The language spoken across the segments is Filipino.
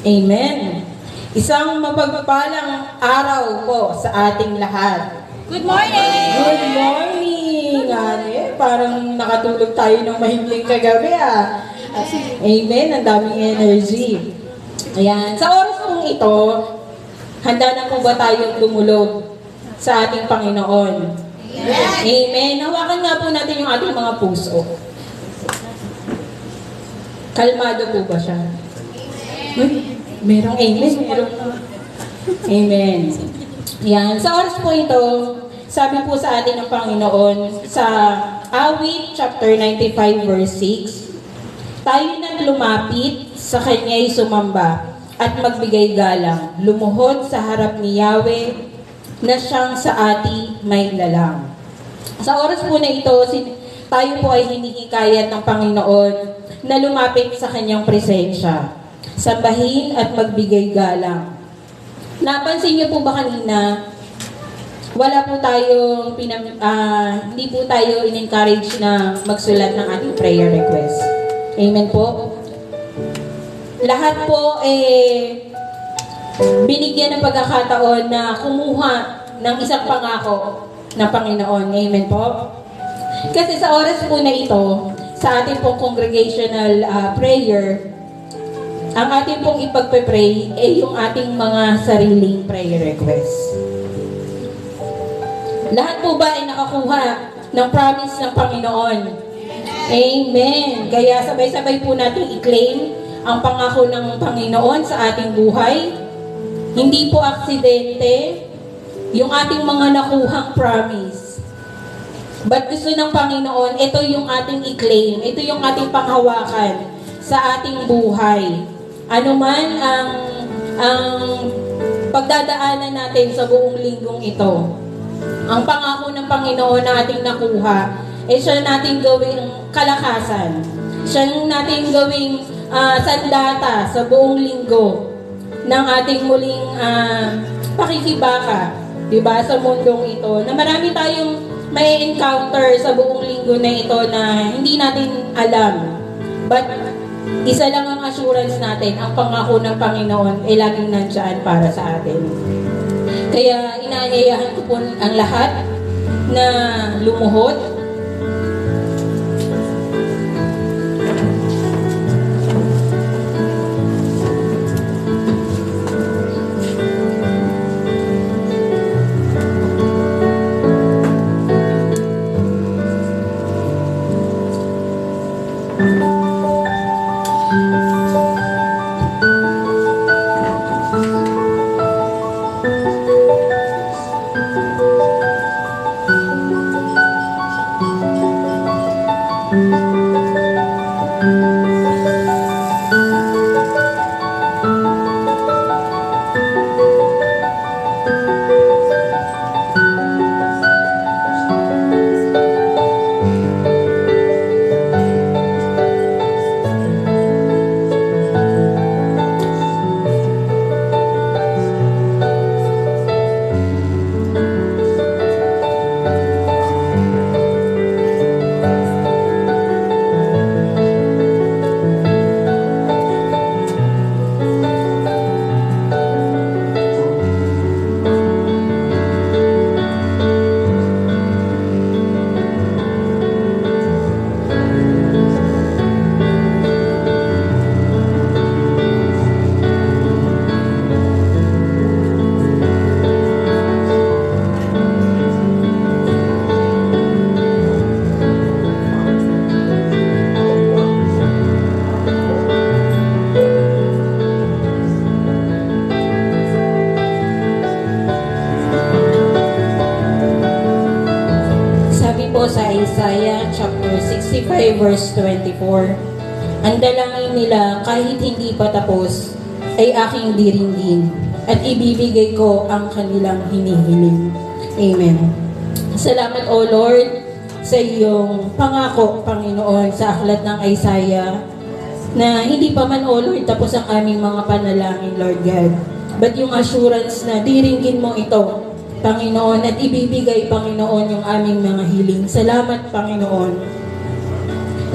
Amen. Isang mapagpalang araw po sa ating lahat. Good morning! Good morning! Parang nakatulog tayo ng mahimling kagabi Amen, ang daming energy. Ayan, sa oras pong ito, handa na po ba tayong dumulog sa ating Panginoon? Amen. Hawakan nga po natin yung ating mga puso. Kalmado po ba siya? Merong amen. Amen. Yan. Sa oras po ito, sabi po sa atin ng Panginoon sa Awit chapter 95 verse 6, tayo na lumapit sa Kanya'y sumamba at magbigay galang, lumuhod sa harap ni Yahweh na siyang sa ati may lalang. Sa oras po na ito, tayo po ay hinihikayat ng Panginoon na lumapit sa Kanyang presensya, sambahin at magbigay galang. Napansin niyo po ba kanina, wala po tayong hindi po tayo in-encourage na magsulat ng ating prayer request. Amen po? Lahat po binigyan ng pagkakataon na kumuha ng isang pangako ng Panginoon. Amen po? Kasi sa oras po na ito, sa ating pong congregational prayer, ang ating pong ipagpe-pray ay yung ating mga sariling prayer requests. Lahat po ba ay nakakuha ng promise ng Panginoon? Amen. Kaya sabay-sabay po natin i-claim ang pangako ng Panginoon sa ating buhay. Hindi po aksidente yung ating mga nakuhang promise. But gusto ng Panginoon, ito yung ating i-claim, ito yung ating panghawakan sa ating buhay. Ano man ang pagdadaanan natin sa buong linggong ito. Ang pangako ng Panginoon na ating nakuha, siya nating gawing kalakasan. Siya nating gawing sandata sa buong linggo ng ating muling pakikibaka, diba, sa mundong ito. Na marami tayong may encounter sa buong linggo na ito na hindi natin alam. But isa lang ang assurance natin, ang pangako ng Panginoon ay laging nandiyan para sa atin. Kaya inaanyayahan ko po ang lahat na lumuhod. Sa Isaiah chapter 65 verse 24, ang dalangin nila kahit hindi pa tapos ay aking diringgin at ibibigay ko ang kanilang hinihiling. Amen. Salamat O Lord sa iyong pangako, Panginoon, sa aklat ng Isaiah na hindi pa man O Lord tapos ang aming mga panalangin, Lord God, but yung assurance na diringgin mo ito, Panginoon, at ibibigay, Panginoon, yung aming mga hiling. Salamat, Panginoon.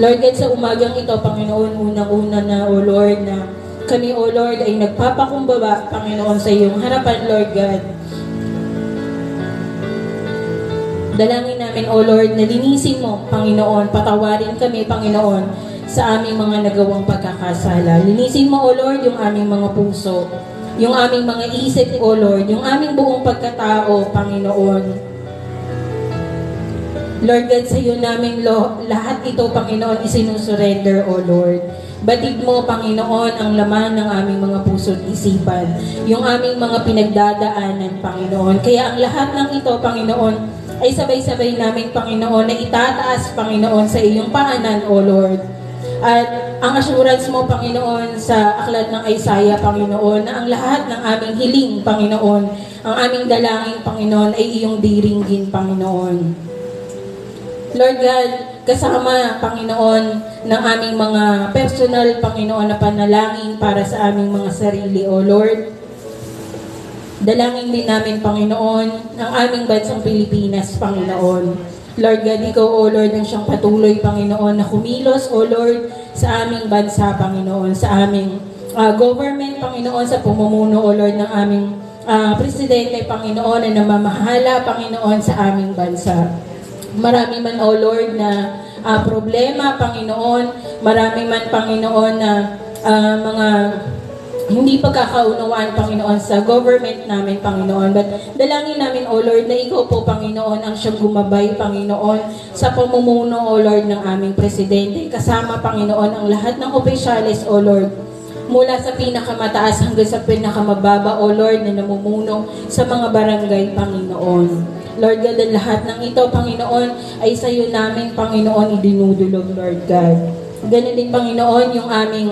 Lord God, sa umagang ito, Panginoon, unang-una na, O Lord, na kami, O Lord, ay nagpapakumbaba, Panginoon, sa iyong harapan, Lord God. Dalangin namin, O Lord, na linisin mo, Panginoon, patawarin kami, Panginoon, sa aming mga nagawang pagkakasala. Linisin mo, O Lord, yung aming mga puso, yung aming mga isip, O Lord, yung aming buong pagkatao, Panginoon. Lord God, sa iyo namin lahat ito, Panginoon, isinusurrender, O Lord. Batid mo, Panginoon, ang laman ng aming mga puso at isipan, yung aming mga pinagdadaanan, Panginoon. Kaya ang lahat ng ito, Panginoon, ay sabay-sabay namin, Panginoon, na itataas, Panginoon, sa iyong paanan, O Lord. At ang assurance mo, Panginoon, sa aklat ng Isaiah, Panginoon, na ang lahat ng aming hiling, Panginoon, ang aming dalangin, Panginoon, ay iyong diringgin, Panginoon. Lord God, kasama, Panginoon, ng aming mga personal, Panginoon, na panalangin para sa aming mga sarili, O Lord. Dalangin din namin, Panginoon, ang aming bansang Pilipinas, Panginoon. Lord God, ikaw, O Lord, ang siyang patuloy, Panginoon, na kumilos, O Lord, sa aming bansa, Panginoon, sa aming government, Panginoon, sa pumumuno, O Lord, ng aming presidente, Panginoon, na namamahala, Panginoon, sa aming bansa. Marami man, O Lord, na problema, Panginoon. Marami man, Panginoon, na mga hindi pagkakaunawaan, Panginoon, sa government namin, Panginoon. But dalangin namin, O Lord, na ikaw po, Panginoon, ang siyang gumabay, Panginoon, sa pamumuno, O Lord, ng aming presidente. Kasama, Panginoon, ang lahat ng opisyales, O Lord, mula sa pinakamataas hanggang sa pinakamababa, O Lord, na namumuno sa mga barangay, Panginoon. Lord God, ang lahat ng ito, Panginoon, ay sa iyo namin, Panginoon, idinudulog, Lord God. Ganun din, Panginoon, yung aming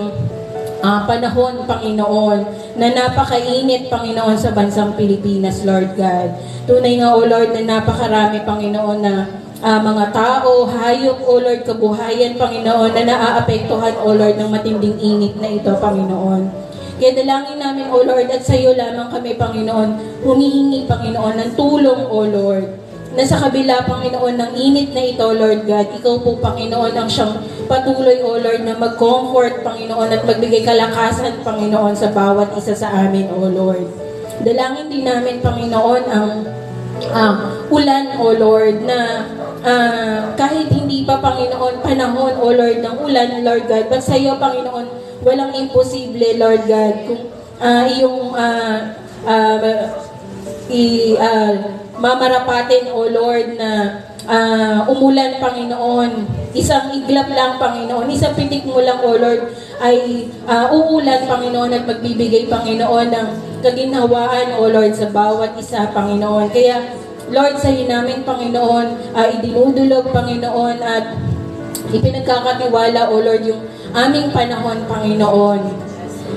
panahon, Panginoon, na napakainit, Panginoon, sa bansang Pilipinas, Lord God. Tunay nga, O Lord, na napakarami, Panginoon, na mga tao, hayop, O Lord, kabuhayan, Panginoon, na naaapektuhan, O Lord, ng matinding init na ito, Panginoon. Kaya dalangin namin, O Lord, at sa iyo lamang kami, Panginoon, humihingi, Panginoon, ng tulong, O Lord, na sa kabila, Panginoon, ng init na ito, Lord God, ikaw po, Panginoon, ang siyang patuloy, O Lord, na mag-comfort, Panginoon, at magbigay kalakasan, Panginoon, sa bawat isa sa amin, O Lord. Dalangin din namin, Panginoon, ang ulan, O Lord, na kahit hindi pa, Panginoon, panahon, O Lord, ng ulan, Lord God, but sa iyo, Panginoon, walang imposible, Lord God, kung iyong mamarapatin, O Lord, na umulan, Panginoon. Isang iglap lang, Panginoon. Isang pitik mo lang, O Lord, ay uulan, Panginoon, at magbibigay, Panginoon, ng kaginhawaan, O Lord, sa bawat isa, Panginoon. Kaya, Lord, sa iyo namin, Panginoon, idinudulog, Panginoon, at ipinagkakatiwala, O Lord, yung aming panahon, Panginoon.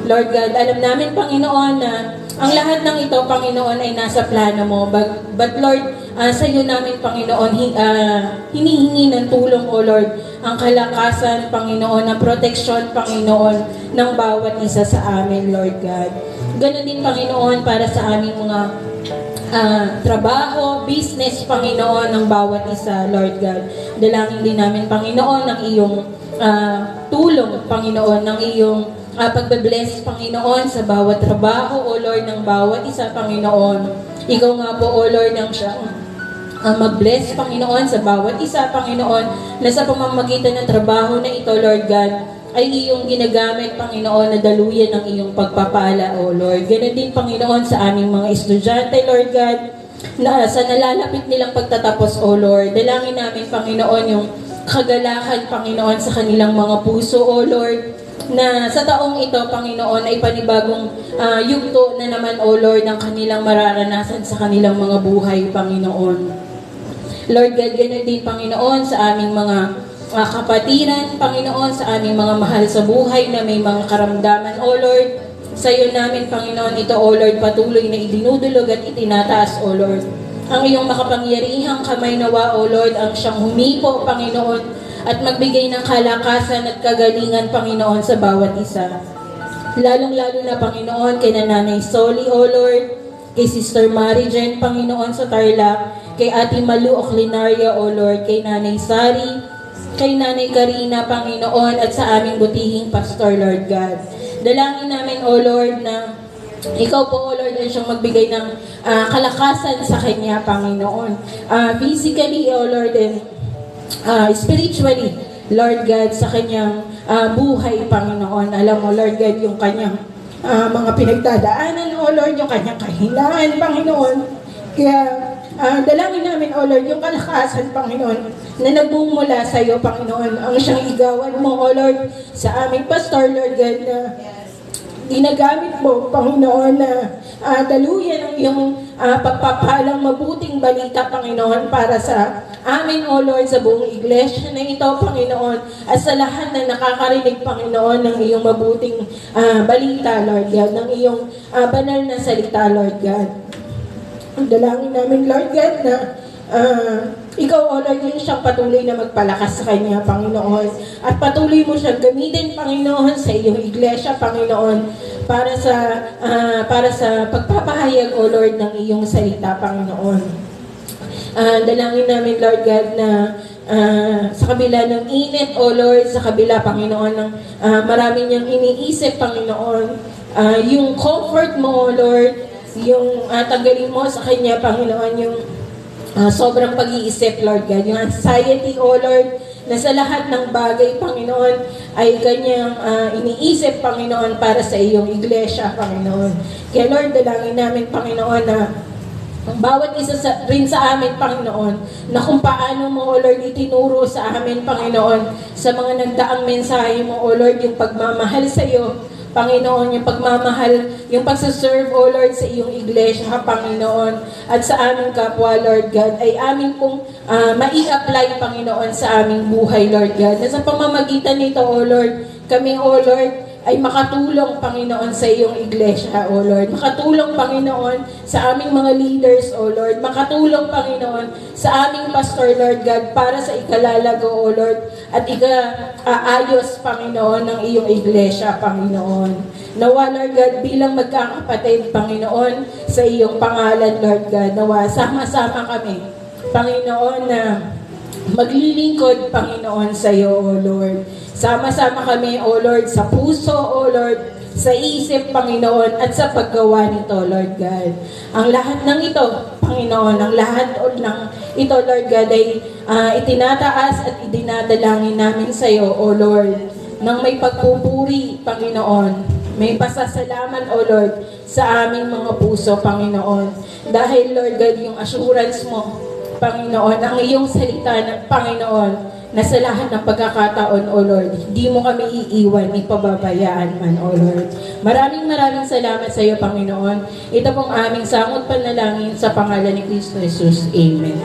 Lord God, alam namin, Panginoon, na ang lahat ng ito, Panginoon, ay nasa plano mo. But Lord, sa iyo namin, Panginoon, hinihingi ng tulong, O Lord, ang kalakasan, Panginoon, ang proteksyon, Panginoon, ng bawat isa sa amin, Lord God. Ganon din, Panginoon, para sa aming mga trabaho, business, Panginoon, ng bawat isa, Lord God. Dalangin din namin, Panginoon, ng iyong tulong, Panginoon, ng iyong pagbe-bless, Panginoon, sa bawat trabaho, O Lord, ng bawat isa, Panginoon. Ikaw nga po, O Lord, ang siyang mag-bless, Panginoon, sa bawat isa, Panginoon, na sa pamamagitan ng trabaho na ito, Lord God, ay iyong ginagamit, Panginoon, na daluyan ng iyong pagpapala, O Lord. Ganun din, Panginoon, sa aming mga estudyante, Lord God, na sa nalalapit nilang pagtatapos, O Lord. Dalangin namin, Panginoon, yung kagalakan, Panginoon, sa kanilang mga puso, O Lord, na sa taong ito, Panginoon, ay panibagong yugto na naman, O Lord, ng kanilang mararanasan sa kanilang mga buhay, Panginoon. Lord God, ganun din, Panginoon, sa aming mga kapatiran, Panginoon, sa aming mga mahal sa buhay na may mga karamdaman, O Lord. Sa iyo namin, Panginoon, ito, O Lord, patuloy na idinudulog at itinataas, O Lord. Ang iyong makapangyarihang kamay nawa, O Lord, ang siyang humipo, Panginoon, at magbigay ng kalakasan at kagalingan, Panginoon, sa bawat isa. Lalong-lalo na, Panginoon, kay Nanay Soli, O Lord, kay Sister Mary Jane, Panginoon, sa Tarlac, kay Ate Malu Oclinaria, O Lord, kay Nanay Sari, kay Nanay Karina, Panginoon, at sa aming butihing Pastor, Lord God. Dalangin namin, O Lord, na ikaw po, O Lord, ay siyang magbigay ng kalakasan sa kanya, Panginoon. Physically, O Lord, and spiritually, Lord God, sa kanyang buhay, Panginoon. Alam mo, Lord God, yung kanyang mga pinagdadaanan, O Lord, yung kanyang kahinaan, Panginoon. Kaya, dalangin namin, O Lord, yung kalakasan, Panginoon, na nagbuong mula sa iyo, Panginoon, ang siyang igawan mo, O Lord, sa aming pastor, Lord God, na ginagamit mo, Panginoon, na daluyan ang iyong pagpapalang mabuting balita, Panginoon, para sa amin, O Lord, sa buong iglesia na ito, Panginoon, at sa lahat na nakakarinig, Panginoon, ng iyong mabuting balita, Lord God, ng iyong banal na salita, Lord God. Ang dalangin namin, Lord God, na ikaw, O Lord, yung siyang patuloy na magpalakas sa kanya, Panginoon. At patuloy mo siyang gamitin, Panginoon, sa iyong iglesia, Panginoon, para sa pagpapahayag, O Lord, ng iyong salita, Panginoon. Dalangin namin, Lord God, na sa kabila ng init, O Lord, sa kabila, Panginoon, ng marami niyang iniisip, Panginoon, yung comfort mo, O Lord, yung tanggalin mo sa kanya, Panginoon, yung sobrang pag-iisip, Lord God, yung anxiety, O Lord, na sa lahat ng bagay, Panginoon, ay kanyang iniisip, Panginoon, para sa iyong iglesia, Panginoon. Kaya, Lord, dalangin namin, Panginoon, na ang bawat isa rin sa amin, Panginoon, na kung paano mo, O Lord, itinuro sa amin, Panginoon, sa mga nagdaang mensahe mo, O Lord, yung pagmamahal sa iyo, Panginoon, yung pagmamahal, yung pagsaserve, O Lord, sa iyong iglesia, Panginoon, at sa aming kapwa, Lord God, ay amin pong mai-apply, Panginoon, sa aming buhay, Lord God. Na sa pamamagitan nito, O Lord, kami, O Lord, ay makatulong, Panginoon, sa iyong iglesia, O Lord. Makatulong, Panginoon, sa aming mga leaders, O Lord. Makatulong, Panginoon, sa aming pastor, Lord God, para sa ikalalago, O Lord, at ika-aayos, Panginoon, ng iyong iglesia, Panginoon. Nawa, Lord God, bilang magkakapatid, Panginoon, sa iyong pangalan, Lord God, nawa, sama-sama kami, Panginoon, na maglilingkod, Panginoon, sa iyo, O Lord. Sama-sama kami, O Lord, sa puso, O Lord, sa isip, Panginoon, at sa paggawa nito, Lord God. Ang lahat ng ito, Panginoon, ang lahat ng ito, Lord God, ay itinataas at idinadalangin namin sa iyo, O Lord, nang may pagpupuri, Panginoon. May pasasalamat, O Lord, sa aming mga puso, Panginoon. Dahil, Lord God, yung assurance mo, Panginoon, ang iyong salita ng Panginoon, na sa lahat ng pagkakataon, O Lord, hindi mo kami iiwan, ipababayaan man, O Lord. Maraming salamat sa iyo, Panginoon. Ito pong aming sangot panalangin sa pangalan ni Kristo Jesus. Amen.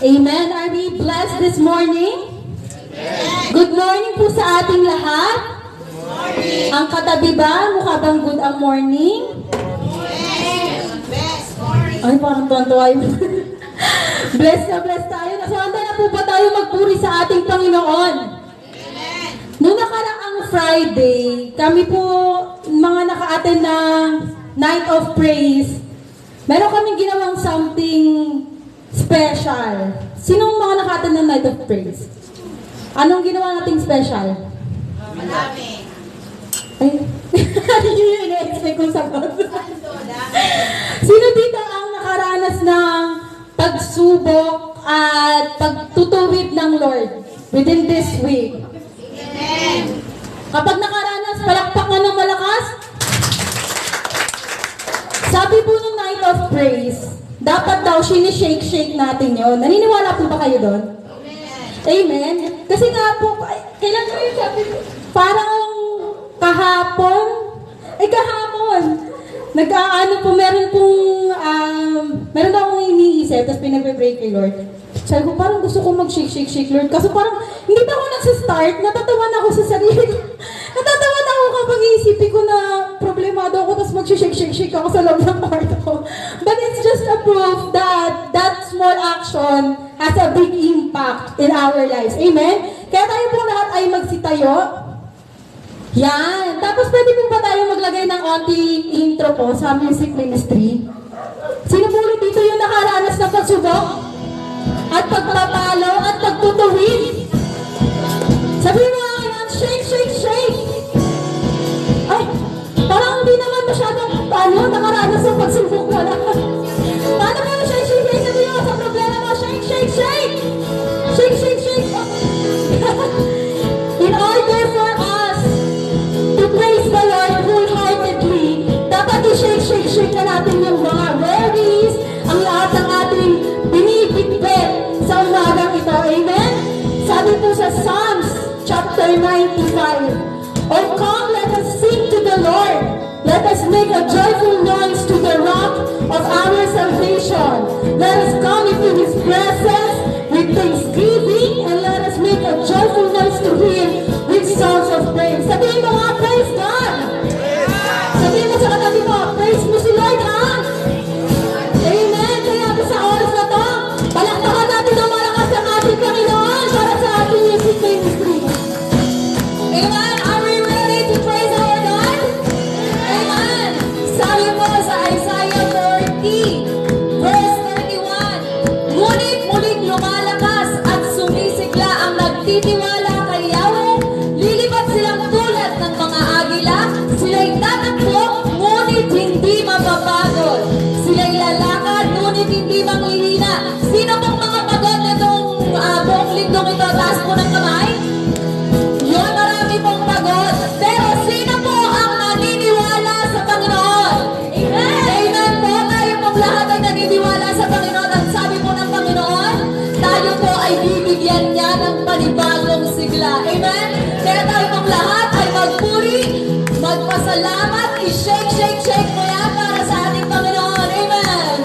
Amen. Are we blessed this morning? Amen. Good morning po sa ating lahat. Good morning. Ang katabi ba? Mukha bang good ang morning? Yes. Best morning. Ay, parang tuwan-tuwa yun. Bless tayo. Nasanda na po ba tayo magpuri sa ating Panginoon? Amen. Noong nakaraang Friday, kami po mga naka-attend ng Night of Praise. Meron kaming ginawang something special. Sinong mga naka-attend ng Night of Praise? Anong ginawa nating special? Madami. Ay, yun yung ina-expect kong sagot. Sino dito ang nakaranas ng pagsubok at pagtutuwid ng Lord within this week? Amen. Kapag nakaranas, palakpak nga ng malakas. Sabi po ng Night of Praise, dapat daw sinishake-shake natin yun. Naniniwala po ba kayo doon? Amen. Kasi nga po, kailan ko yung sabi ko? Parang kahapon. Nag-aano po, meron akong iniisip, tapos pinag-break kay Lord. Sabi ko, parang gusto ko mag-shake, Lord. Kasi parang, hindi pa ako nagsistart, natatawan ako sa sarili ko. Natatawan ako kapag iisipin ko na problemado ako, tapos mag-shake ako sa loob ng kwarto ko. But it's just a proof that that small action has a big impact in our lives. Amen? Kaya tayo po lahat ay magsitayo. Yan. Tapos pwede po ba tayo maglagay ng onting intro po sa music ministry? Sino po ulit dito yung nakaranas ng pagsubok? At pagpapalo at pagtutuwid? Sabihin mo akin, shake, shake, shake! Ay, parang hindi naman masyadong nakaranas ng pagsubok wala. Paano mo shake, shake, shake? Sabihin mo sa problema mo, shake, shake, shake! Shake, shake, shake! In order for us to praise the Lord wholeheartedly, dapat i-shake, shake, shake na natin yung mga worries, ang lahat ng ating binibitbit sa umagang ito. Amen? Sabi po sa Psalms chapter 95, "Oh come, let us sing to the Lord. Let us make a joyful noise to the rock of our salvation. Let us come into His presence with thanksgiving, and let us make a joyful noise to Him with songs of praise." Sabihin mo nga, praise God! Sabihin mo sa katabi mo, praise mo si Lord, ha? Amen! Kaya sa oras na to, palakpakan natin ang malakas ng ating Panginoon para sa ating music ministry. Amen! Are we ready to praise our God? Amen! Sabi mo sa Isaiah 40, verse 31, "Ngunit muling lumalakas at sumisigla ang nagtitiwala kay Yahweh. Lilipat silang tulad ng mga agila. Sila'y tatakbo, ngunit hindi mapapagod. Sila'y lalakad, ngunit hindi manghihina." Sino pong mga pagod na itong buong lingkong ito? Taas po ng kamay. Yun, marami pong pagod. Pero sino po ang naniniwala sa Panginoon? Amen! Amen po. Tayo pong lahat ay naniniwala sa Panginoon. At sabi po ng Panginoon, tayo po ay bibigyan niya ng panibagong sigla. Amen? Kaya tayo pong lahat ay magpuri, magpasalamat, i-shake, shake, shake mo yan para sa ating Panginoon. Amen!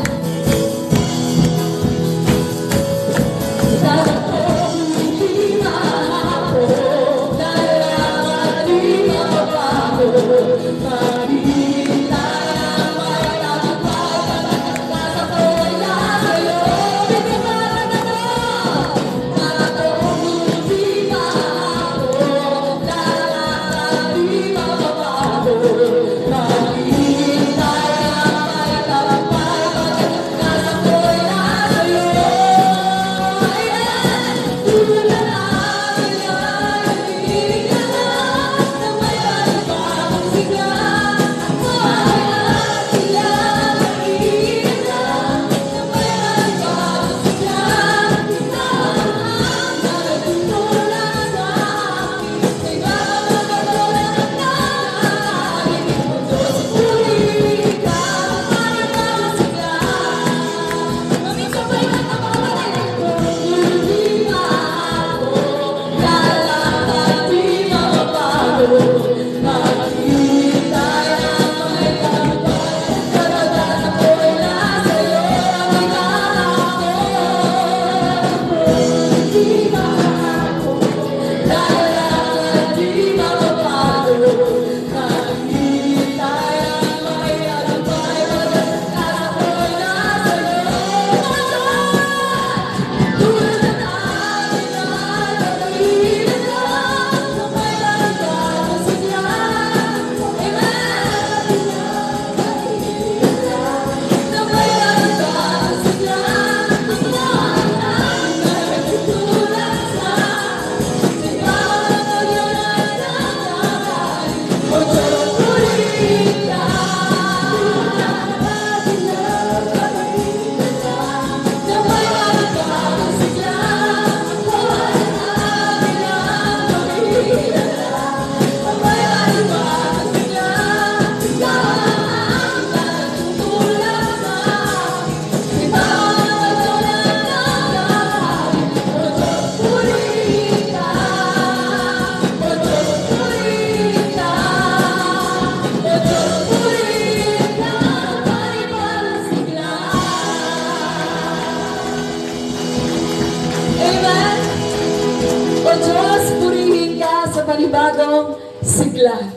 panibagong sigla.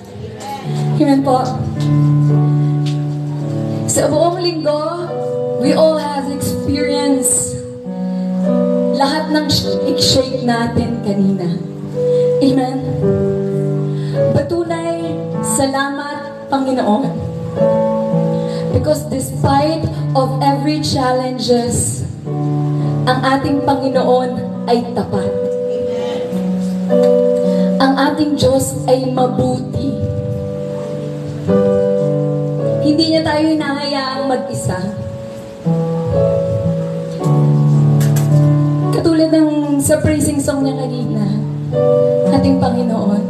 Amen po. Sa buong linggo, we all have experienced lahat ng shake natin kanina. Amen? Patunay, salamat, Panginoon. Because despite of every challenges, ang ating Panginoon ay tapat. Ang ating Diyos ay mabuti. Hindi niya tayo hinahayaang mag-isa. Katulad ng sa praising song niya kanina, ating Panginoon,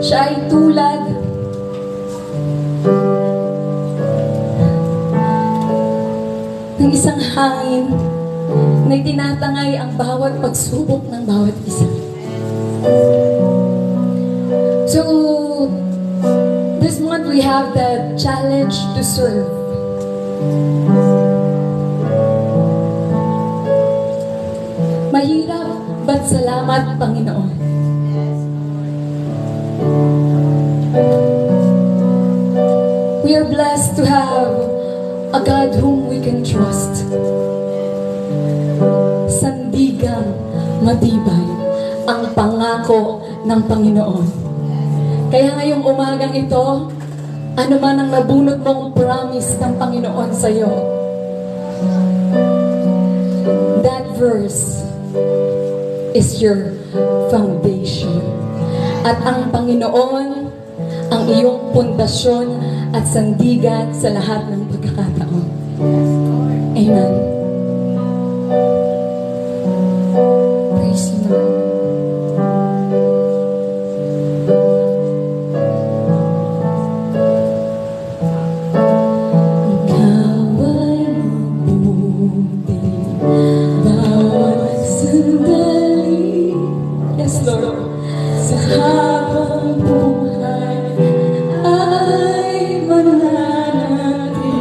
siya ay tulad ng isang hangin na tinatangay ang bawat pagsubok ng bawat isa. So, this month we have the challenge to serve. Mahirap, but salamat, Panginoon. We are blessed to have a God whom we can trust. Sandigang matibay ang pangako ng Panginoon. Kaya ngayong umagang ito, ano man ang nabunot mong promise ng Panginoon sa iyo, that verse is your foundation. At ang Panginoon ang iyong pundasyon at sandigan sa lahat ng pagkakataon. Amen. Praise the Lord. Ikaw ay mabuti, bawat sandali. Yes, Lord. Sa habang buhay ay mananatili.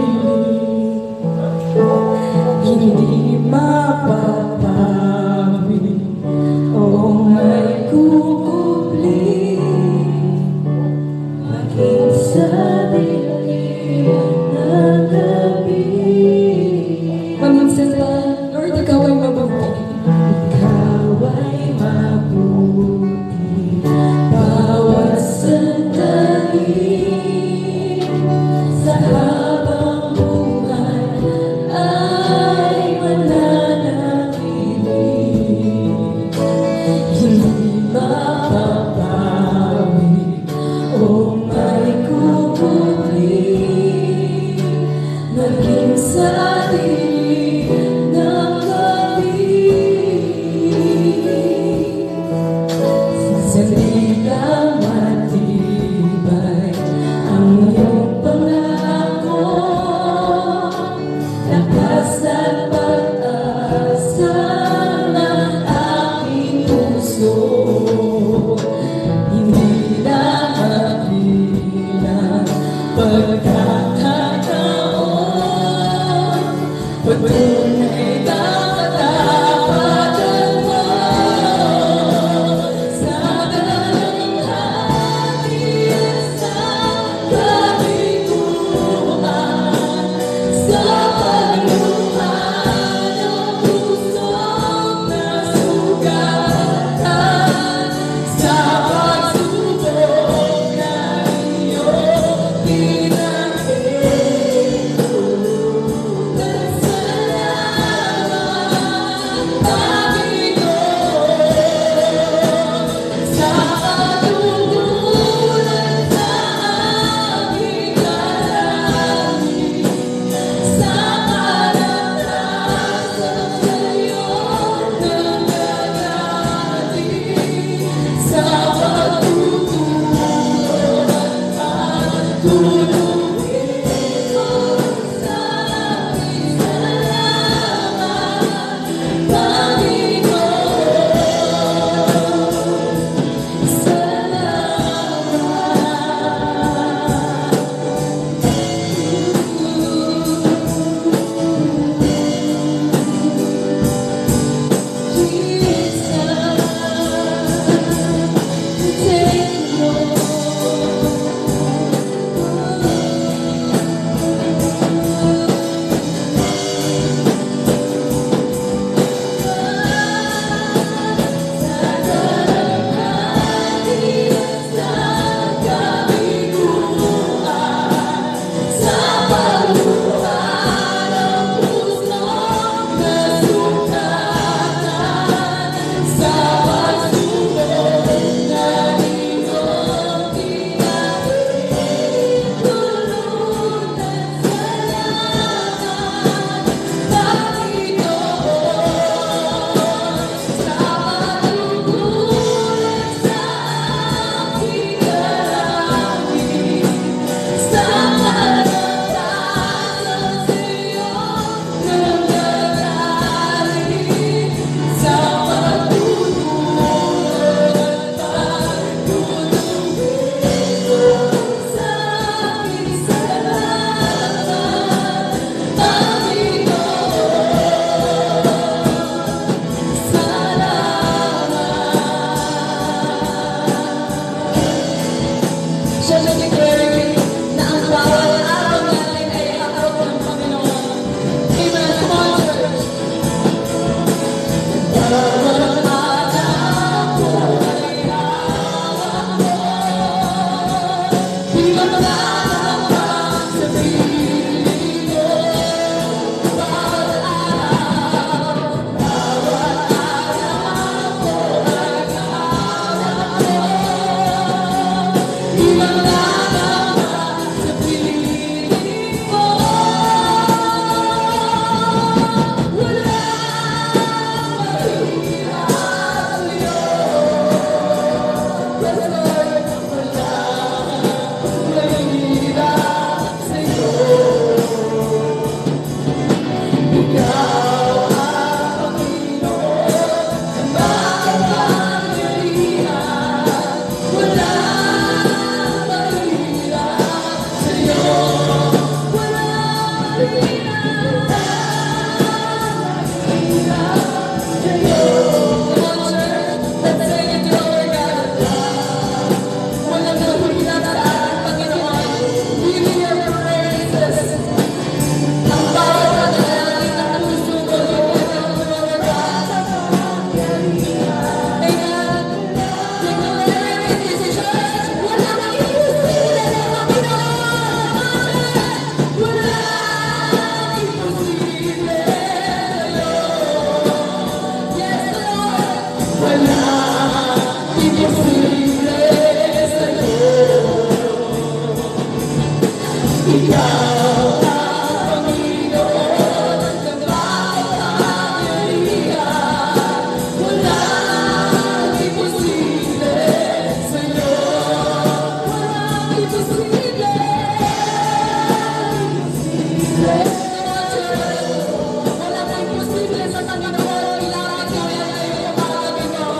Panginoon, lahat ng ay umaga nyo.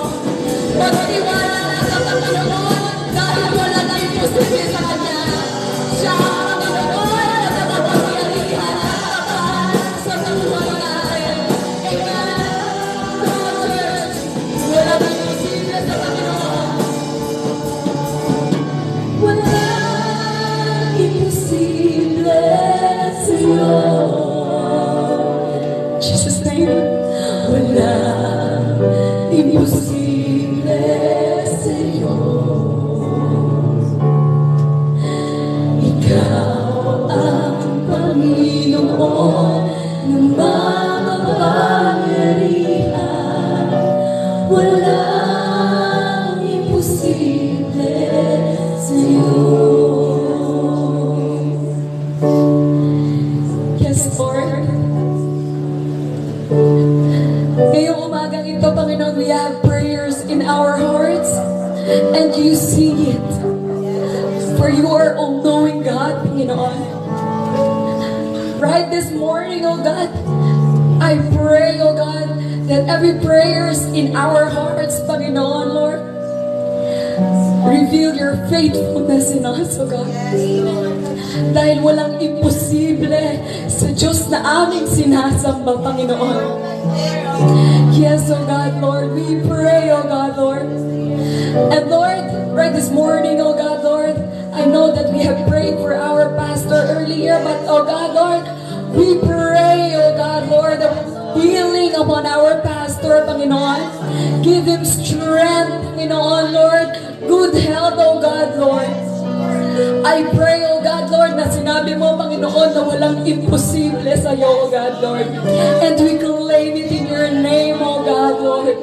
Magtiwala na sa Panginoon dahil wala na imposible sa Kanya. Siya ang Panginoon na nakapangyarihan at tapat sa buhay natin. Amen. Mga church, wala na imposible sa Panginoon. Wala imposible sa iyo. Jesus' name, wala imposible sa iyo. Ikaw ang Panginoon ng mga pangyarihan. Walang imposible sa iyo. Yes, Lord. Ngayong umagang ito, Panginoon, we have prayers in our hearts and you see it. For you are all-knowing God, Panginoon. Right this morning, oh God, I pray, oh God, that every prayers in our hearts, Panginoon, Lord, reveal your faithfulness in us, oh God. Dahil walang imposible sa Diyos na aming sinasamba, Panginoon. Yes, oh God, Lord, we pray, oh God, Lord. And Lord, right this morning, oh God, Lord, I know that we have prayed for our pastor earlier, but oh God, Lord, we pray, oh God, Lord, the healing upon our pastor, Panginoon. Give him strength, Panginoon, Lord. Good health, oh God, Lord. I pray, oh God, Lord, na sinabi mo, Panginoon, na walang imposible sa iyo, oh God, Lord. And we claim it in your name, oh God, Lord.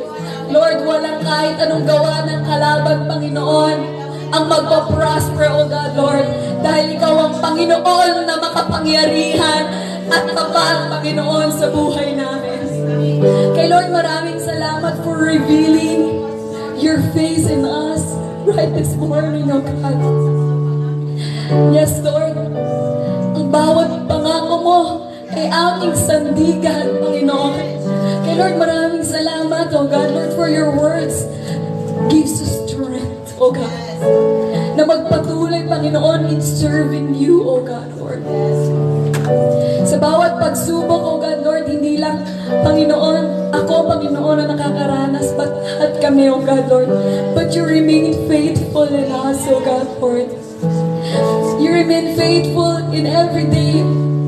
Lord, walang kahit anong gawa ng kalaban, Panginoon, ang magpa-prosper, oh God, Lord. Dahil ikaw ang Panginoon na makapangyarihan at tapat, Panginoon, sa buhay namin. Kay Lord, maraming salamat for revealing your face in us right this morning, oh God. Yes, Lord. Ang bawat pangako mo ay aming sandigan, Panginoon. Kay Lord, maraming salamat, oh God, Lord, for your words. Gives us strength, oh God, na magpatuloy, Panginoon, in serving you, oh God, Lord. Sa bawat pagsubok, oh God, Lord, hindi lang, Panginoon, ako, Panginoon, na nakakaranas, but lahat kami, oh God, Lord. But you remain faithful in us, oh God, Lord. You remain faithful in every day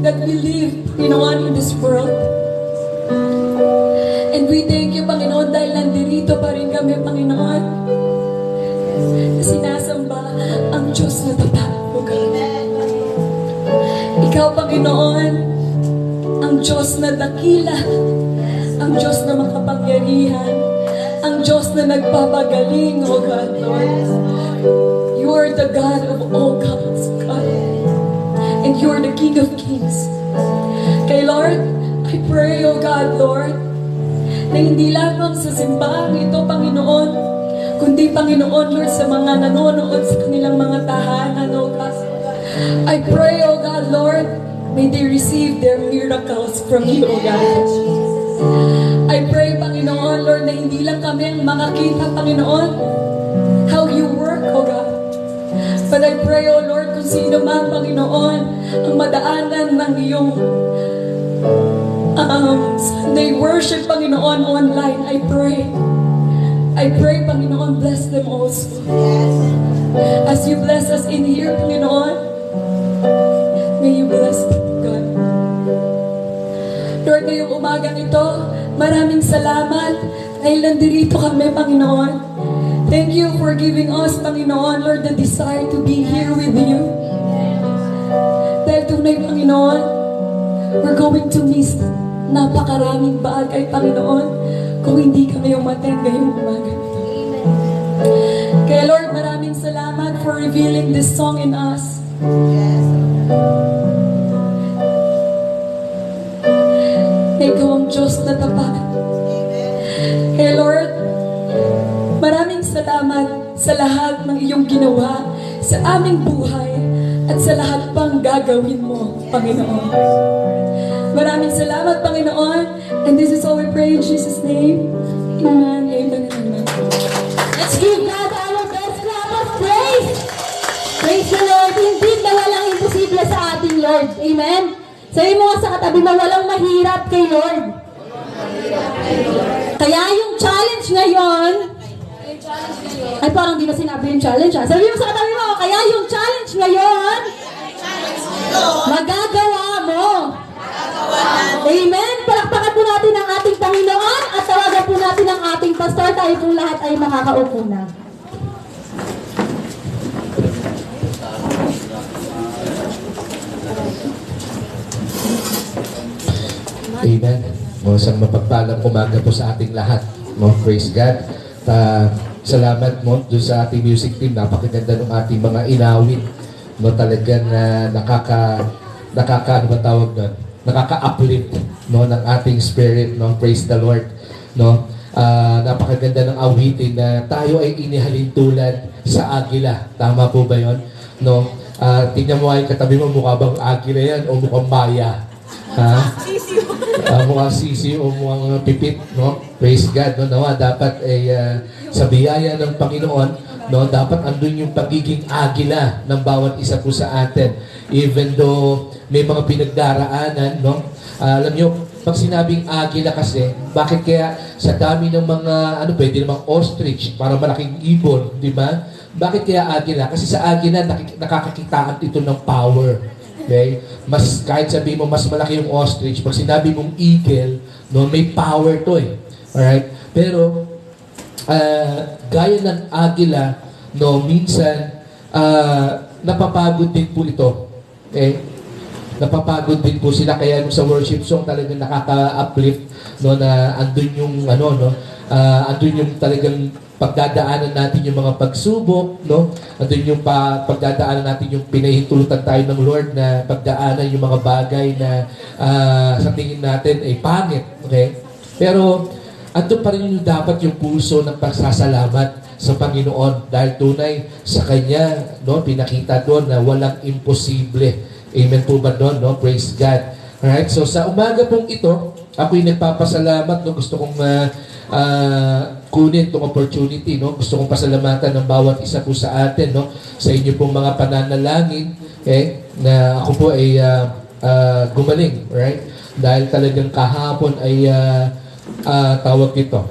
that we live, Panginoon, in this world. And we thank you, Panginoon, dahil nandito pa rin kami, Panginoon, na sinasamba ang Diyos na tapat, O God. Ikaw, Panginoon, ang Diyos na dakila, ang Diyos na makapangyarihan, ang Diyos na nagpapagaling, O God, Lord. You are the God of all gods, God. And you are the King of Kings. Kay Lord, I pray, O God, Lord, na hindi lamang sa simbahan ito, Panginoon, kundi, Panginoon, Lord, sa mga nanonood sa kanilang mga tahanan, O God. I pray, O God, Lord, may they receive their miracles from you, O God. I pray, Panginoon, Lord, na hindi lang kami ang makakita, Panginoon, how you work, O God. But I pray, O Lord, kung sino man, Panginoon, ang madaanan ng iyong Sunday worship, Panginoon, online, I pray, Panginoon, bless them also. As you bless us in here, Panginoon, may you bless them, God. Lord, ngayong umagang ito, maraming salamat dahil nandirito kami, Panginoon. Thank you for giving us, Panginoon, Lord, the desire to be here with you. Dahil tunay, Panginoon, we're going to miss napakaraming bagay, Panginoon, kung hindi kami umattend ngayong umaga ito. Kaya Lord, maraming salamat for revealing this song in us. Na ikaw ang Diyos na tapat. Kaya Lord, maraming salamat sa lahat ng iyong ginawa sa aming buhay at sa lahat pang gagawin mo, Panginoon. Maraming salamat, Panginoon. And this is all we pray in Jesus' name. Amen, amen, and amen. Let's give God our best clap of praise. Praise the Lord. Indeed na walang imposible sa ating Lord. Amen. Sabi mo nga sa katabi mo, walang mahirap kay Lord. Kaya yung challenge ngayon, ay parang di na sinabi yung challenge ha. Sabi mo sa katabi mo, kaya yung challenge ngayon, magagawa mo. Amen. Palakpakan po natin ang ating Panginoon at tawagan po natin ang ating pastor. Tayo po lahat ay makakaupo na. Amen. Isang mapagpalang umaga po sa ating lahat. Praise God. Salamat mo doon sa ating music team. Napakaganda ng ating mga inawit. Talagang ano ba tawag doon? Nakaka-uplift ng ating spirit. Praise the Lord. Napakaganda ng awitin na tayo ay inihalin tulad sa agila. Tama po ba yun? Tingnan mo ay katabi mo, mukha bang agila yan o mukhang maya? Mukhang sisi o mukhang pipit, Praise God, Nawa, dapat ay sa biyaya ng Panginoon, dapat andun yung pagiging agila ng bawat isa po sa atin. Even though may mga pinagdaraanan, alam nyo, pag sinabing agila kasi, bakit kaya sa dami ng mga, pwede namang ostrich, para malaking ibon, di ba? Bakit kaya agila? Kasi sa agila, nakakakitaan ito ng power. Okay? Kahit sabihin mo, mas malaki yung ostrich, pag sinabi mong eagle, may power to eh. Alright? Pero, gaya ng agila, minsan, napapagod din po ito. Okay? Napapagod din po sila, kaya sa worship song talagang nakaka-uplift, na andun yung, andun yung talagang pagdadaanan natin yung mga pagsubok, andun yung pagdadaanan natin yung pinahintulutan tayo ng Lord na pagdaanan yung mga bagay na sa tingin natin ay pangit. Okay? Pero, andun pa rin yung dapat yung puso ng pagsasalamat sa Panginoon dahil tunay sa Kanya, pinakita doon na walang imposible. Amen po ba doon? Praise God. Alright, so sa umaga pong ito, ako'y nagpapasalamat. Gusto kong kunin itong opportunity. Gusto kong pasalamatan ng bawat isa po sa atin. Sa inyo pong mga pananalangin, na ako po ay gumaling. Right? Dahil talagang kahapon ay tawag ito.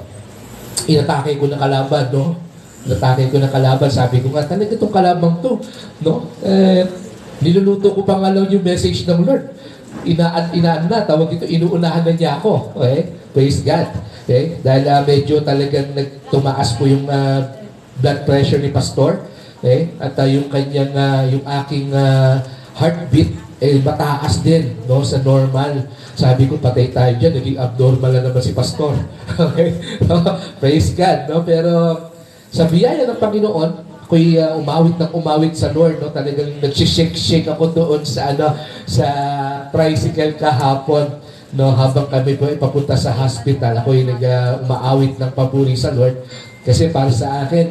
Inatake ko na kalaban. Inatake ko na kalaban. Sabi ko nga, talaga itong kalabang to. Niluluto ko pa nga lang yung message ng Lord. Inuunahan na niya ako. Okay? Praise God. Okay? Dahil medyo talagang tumaas po yung blood pressure ni Pastor. Okay? At yung kanyang, yung aking heartbeat, mataas din, sa normal. Sabi ko, patay tayo dyan. Naging abnormal na naman si Pastor. Okay? Praise God. Pero sa biyaya ng Panginoon, ako'y umawit sa Lord, talagang nagsishake ako doon sa sa tricycle kahapon, habang kami po ay papunta sa hospital. Ako'y umaawit ng papuri sa Lord kasi para sa akin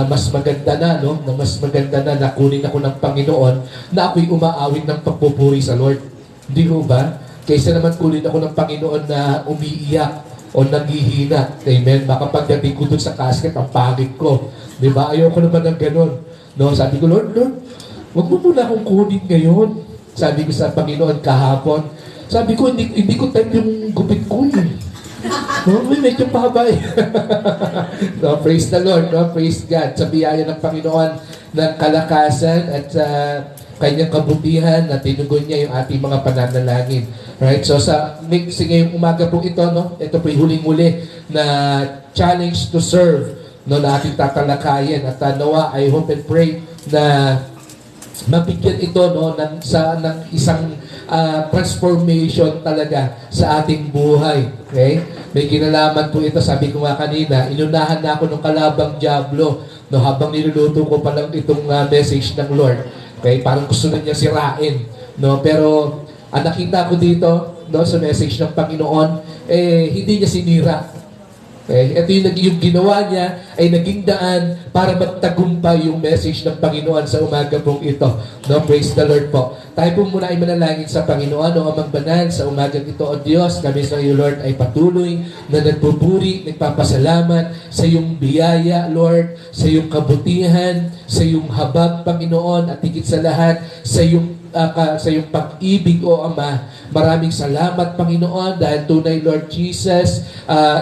mas maganda na mas maganda na nakunin ako ng Panginoon na ako'y umaawit ng pagpupuri sa Lord. Di ho ba? Kaysa naman kunin ako ng Panginoon na umiiyak o naghihina. Amen? Baka pagdating ko doon sa casket, ang pangit ko. Di ba? Ayoko naman ng ganun. Sabi ko, Lord, wag mo muna akong kunin ngayon. Sabi ko sa Panginoon kahapon. Sabi ko, hindi ko type yung gupit ko eh. Medyo pahaba eh. Praise the Lord. Praise God. Sa biyaya ng Panginoon ng kalakasan at kanyang kabutihan na tinugon niya yung ating mga pananalangin. Right? So sa ngayong umaga po ito, ito po yung huling-huli na challenge to serve na ating tatalakayin. At nawa, I hope and pray na mabigyan ito ng isang transformation talaga sa ating buhay. Okay? May kinalaman po ito, sabi ko nga kanina, inunahan na ako ng kalabang Diablo habang niluluto ko pa lang itong message ng Lord. Okay? Parang gusto na niya sirain. Pero ang nakita ko dito sa message ng Panginoon, hindi niya sinira. Okay? Ito yung ginawa niya ay naging daan para magtagumpay yung message ng Panginoon sa umaga pong ito. No? Praise the Lord po. Tayo po muna ay manalangin sa Panginoon, o Amang Banal, sa umaga ito, O Diyos, kami sa iyo, Lord, ay patuloy na nagpupuri, nagpapasalamat sa iyong biyaya, Lord, sa iyong kabutihan, sa iyong habag, Panginoon, at higit sa lahat, sa iyong pag-ibig, O Ama. Maraming salamat, Panginoon, dahil tunay, Lord Jesus,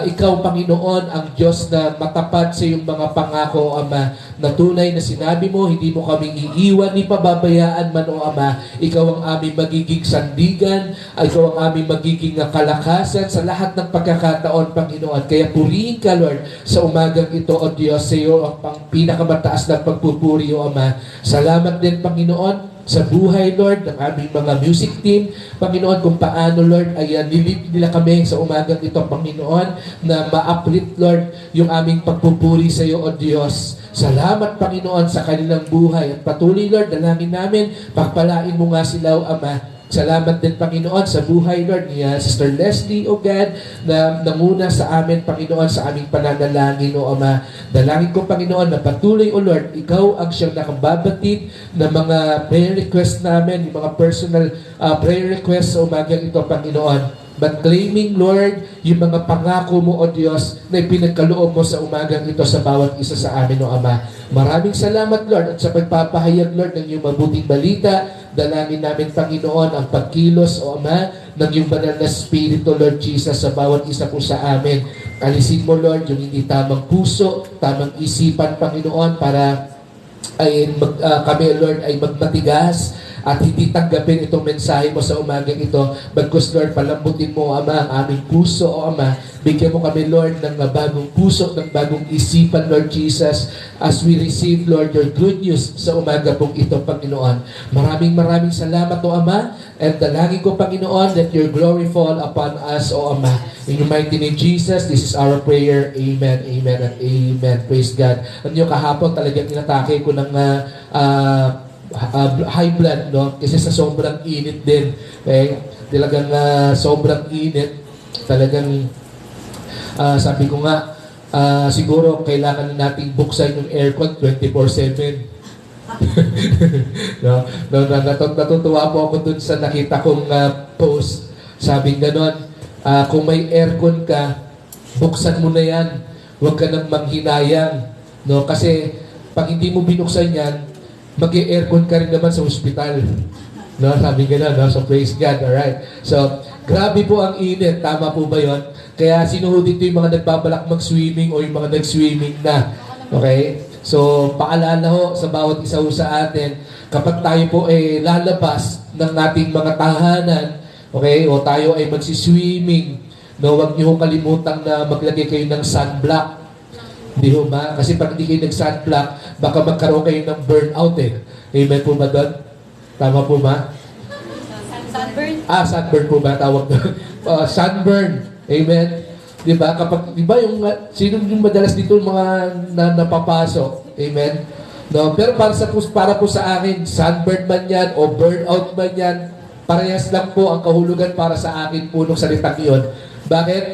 Ikaw, Panginoon, ang Diyos na matapat sa iyong mga pangako, O Ama, na tunay na sinabi mo, hindi mo kaming iiwan ni pababayaan man, O Ama. Ikaw ang aming magiging sandigan, Ikaw ang aming magiging kalakasan sa lahat ng pagkakataon, Panginoon. Kaya purihin ka, Lord, sa umagang ito, O Diyos, sa iyo ang pinakamataas na pagpupuri, O Ama. Salamat din, Panginoon, sa buhay, Lord, ng aming mga music team, Panginoon, kung paano, Lord, ay nilip nila kami sa umagang ito, Panginoon, na ma-uplift, Lord, yung aming pagpupuri sa iyo, O Diyos. Salamat, Panginoon, sa kanilang buhay. At patuloy, Lord, dalangin namin, pagpalain mo nga sila, O Ama. Salamat din, Panginoon, sa buhay, Lord, ni Sister Leslie, O God, na nanguna sa amin, Panginoon, sa aming pananalangin, O Ama. Dalangin ko, Panginoon, na patuloy, O Lord, Ikaw ang siyang nakababatid ng mga prayer request namin, yung mga personal prayer request sa umagang ito, Panginoon. But claiming, Lord, yung mga pangako mo, O Diyos, na ipinagkaloob mo sa umagang ito sa bawat isa sa amin, O Ama. Maraming salamat, Lord, at sa pagpapahayag, Lord, ng iyong mabuting balita. Dalangin namin, Panginoon, ang pagkilos, O Ama, ng iyong banal na Espiritu, Lord Jesus, sa bawat isa po sa amin. Alisin mo, Lord, yung hindi tamang puso, tamang isipan, Panginoon, para kami, Lord, ay magmatigas at hindi tanggapin itong mensahe mo sa umagang ito. Bagkus, Lord, palambutin mo, Ama, ang aming puso, O Ama. Bigyan mo kami, Lord, ng bagong puso, ng bagong isipan, Lord Jesus, as we receive, Lord, your good news sa umaga pong ito, Panginoon. Maraming salamat, O Ama, and dalangin ko, Panginoon, that your glory fall upon us, O Ama. In your mighty name, Jesus, this is our prayer. Amen, amen, and amen. Praise God. Ano yung kahapon talagang inatake ko ng high blood, no? Kasi sa sobrang init din. Okay? Talagang sobrang init. Talagang sabi ko nga, siguro kailangan nating buksan yung aircon 24/7. No? Natutuwa po ako dun sa nakita kong post. Sabi ganon, kung may aircon ka, buksan mo na yan. Huwag ka nang manghinayang. No? Kasi pag hindi mo binuksan yan, mag-aircon ka rin naman sa ospital. No? Sabi ganon, no? So praise God, alright? So, grabe po ang init. Tama po ba yon? Kaya sinuhudin ko yung mga nagbabalak mag-swimming o yung mga nag-swimming na. Okay? So, paalala ho sa bawat isa ho sa atin, kapag tayo po ay lalabas ng ating mga tahanan, okay, o tayo ay magsiswimming, no, huwag niyo kalimutan na maglagay kayo ng sunblock. Hindi ho ba? Kasi pag hindi kayo nag-sunblock, baka magkaroon kayo ng burnout eh. Amen po ba doon? Tama po ba? Sunburn? Sunburn po ba tawag doon? Sunburn. Amen. 'Di ba? Kapag 'di ba yung sino yung madalas dito mga napapasok. Amen. No, pero para po sa akin, sunburn man 'yan o burnout man 'yan, parehas lang po ang kahulugan para sa akin po nung salitang 'yon. Bakit?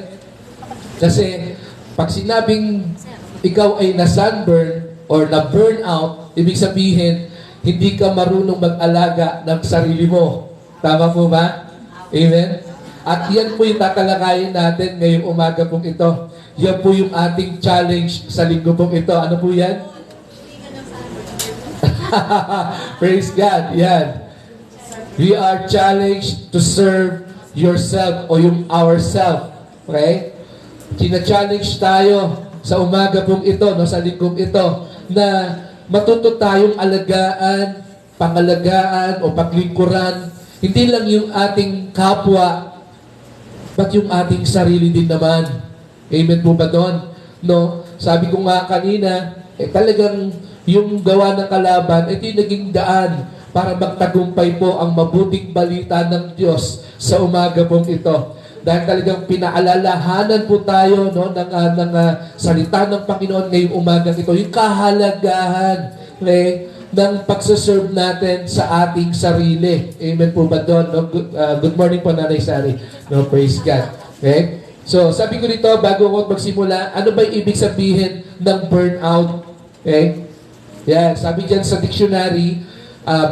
Kasi pag sinabing ikaw ay na-sunburn or na-burnout, ibig sabihin hindi ka marunong mag-alaga ng sarili mo. Tama po ba? Amen. At yan po yung tatalakayin natin ngayong umaga pong ito. Yan po yung ating challenge sa linggo pong ito. Ano po yan? Praise God. Yan. We are challenged to serve yourself o yung ourself. Okay? Kina-challenge tayo sa umaga pong ito, no, sa linggong ito, na matuto tayong alagaan, pangalagaan o paglingkuran, hindi lang yung ating kapwa, but yung ating sarili din naman. Amen po ba doon? No? Sabi ko nga kanina, talagang yung gawa ng kalaban, ito yung naging daan para magtagumpay po ang mabuting balita ng Diyos sa umaga pong ito. Dahil talagang pinaalalahanan po tayo, no, ng salita ng Panginoon ngayong umaga ito, yung kahalagahan, okay, ng pagsaserve natin sa ating sarili. Amen po ba doon? No? Good morning po, Nanay Sari. No, praise God. Okay? So, sabi ko dito, bago ako magsimula, ano ba yung ibig sabihin ng burnout? Okay? Yan, sabi dyan sa dictionary,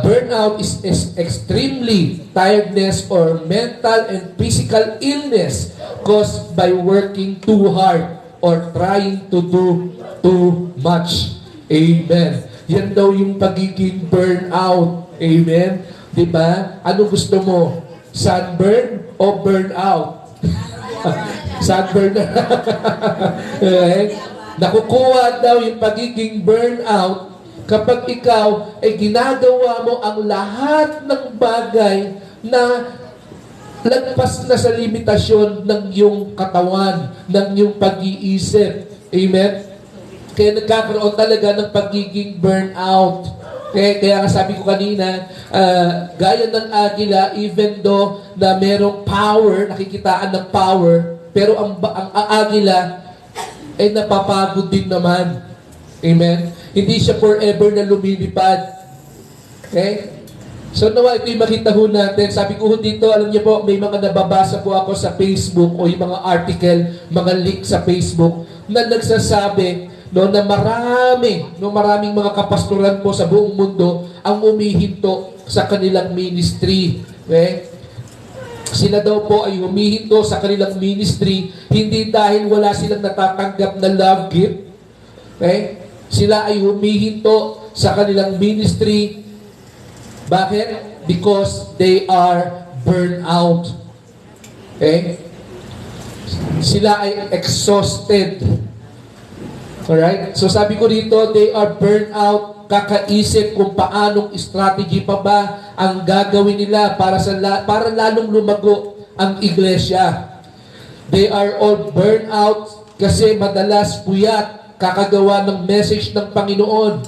burnout is extremely tiredness or mental and physical illness caused by working too hard or trying to do too much. Amen. Yan daw yung pagiging burnout. Amen. Diba? Ano gusto mo? Sunburn o burnout? Sunburn na. Okay? Nakukuha daw yung pagiging burnout kapag ikaw ay ginagawa mo ang lahat ng bagay na lagpas na sa limitasyon ng iyong katawan, ng iyong pag-iisip. Amen? Kaya nagkakaroon talaga ng pagiging burnout. Kaya nga sabi ko kanina, gaya ng agila, even though na merong power, nakikitaan ng power, pero ang agila ay napapagod din naman. Amen? Hindi siya forever na lumilipad. Okay? So nawa, ito yung makita ho natin. Sabi ko ho dito, alam niyo po, may mga nababasa po ako sa Facebook o yung mga article, mga link sa Facebook na nagsasabi na maraming mga kapastoran po sa buong mundo ang umihinto sa kanilang ministry. Okay? Sila daw po ay humihinto sa kanilang ministry hindi dahil wala silang natatanggap na love gift. Okay? Sila ay humihinto sa kanilang ministry. Bakit? Because they are burned out. Okay? Sila ay exhausted. Alright? So sabi ko dito, they are burned out, kakaisip kung paanong strategy pa ba ang gagawin nila para lalong lumago ang iglesia. They are all burned out kasi madalas puyat kakagawa ng message ng Panginoon.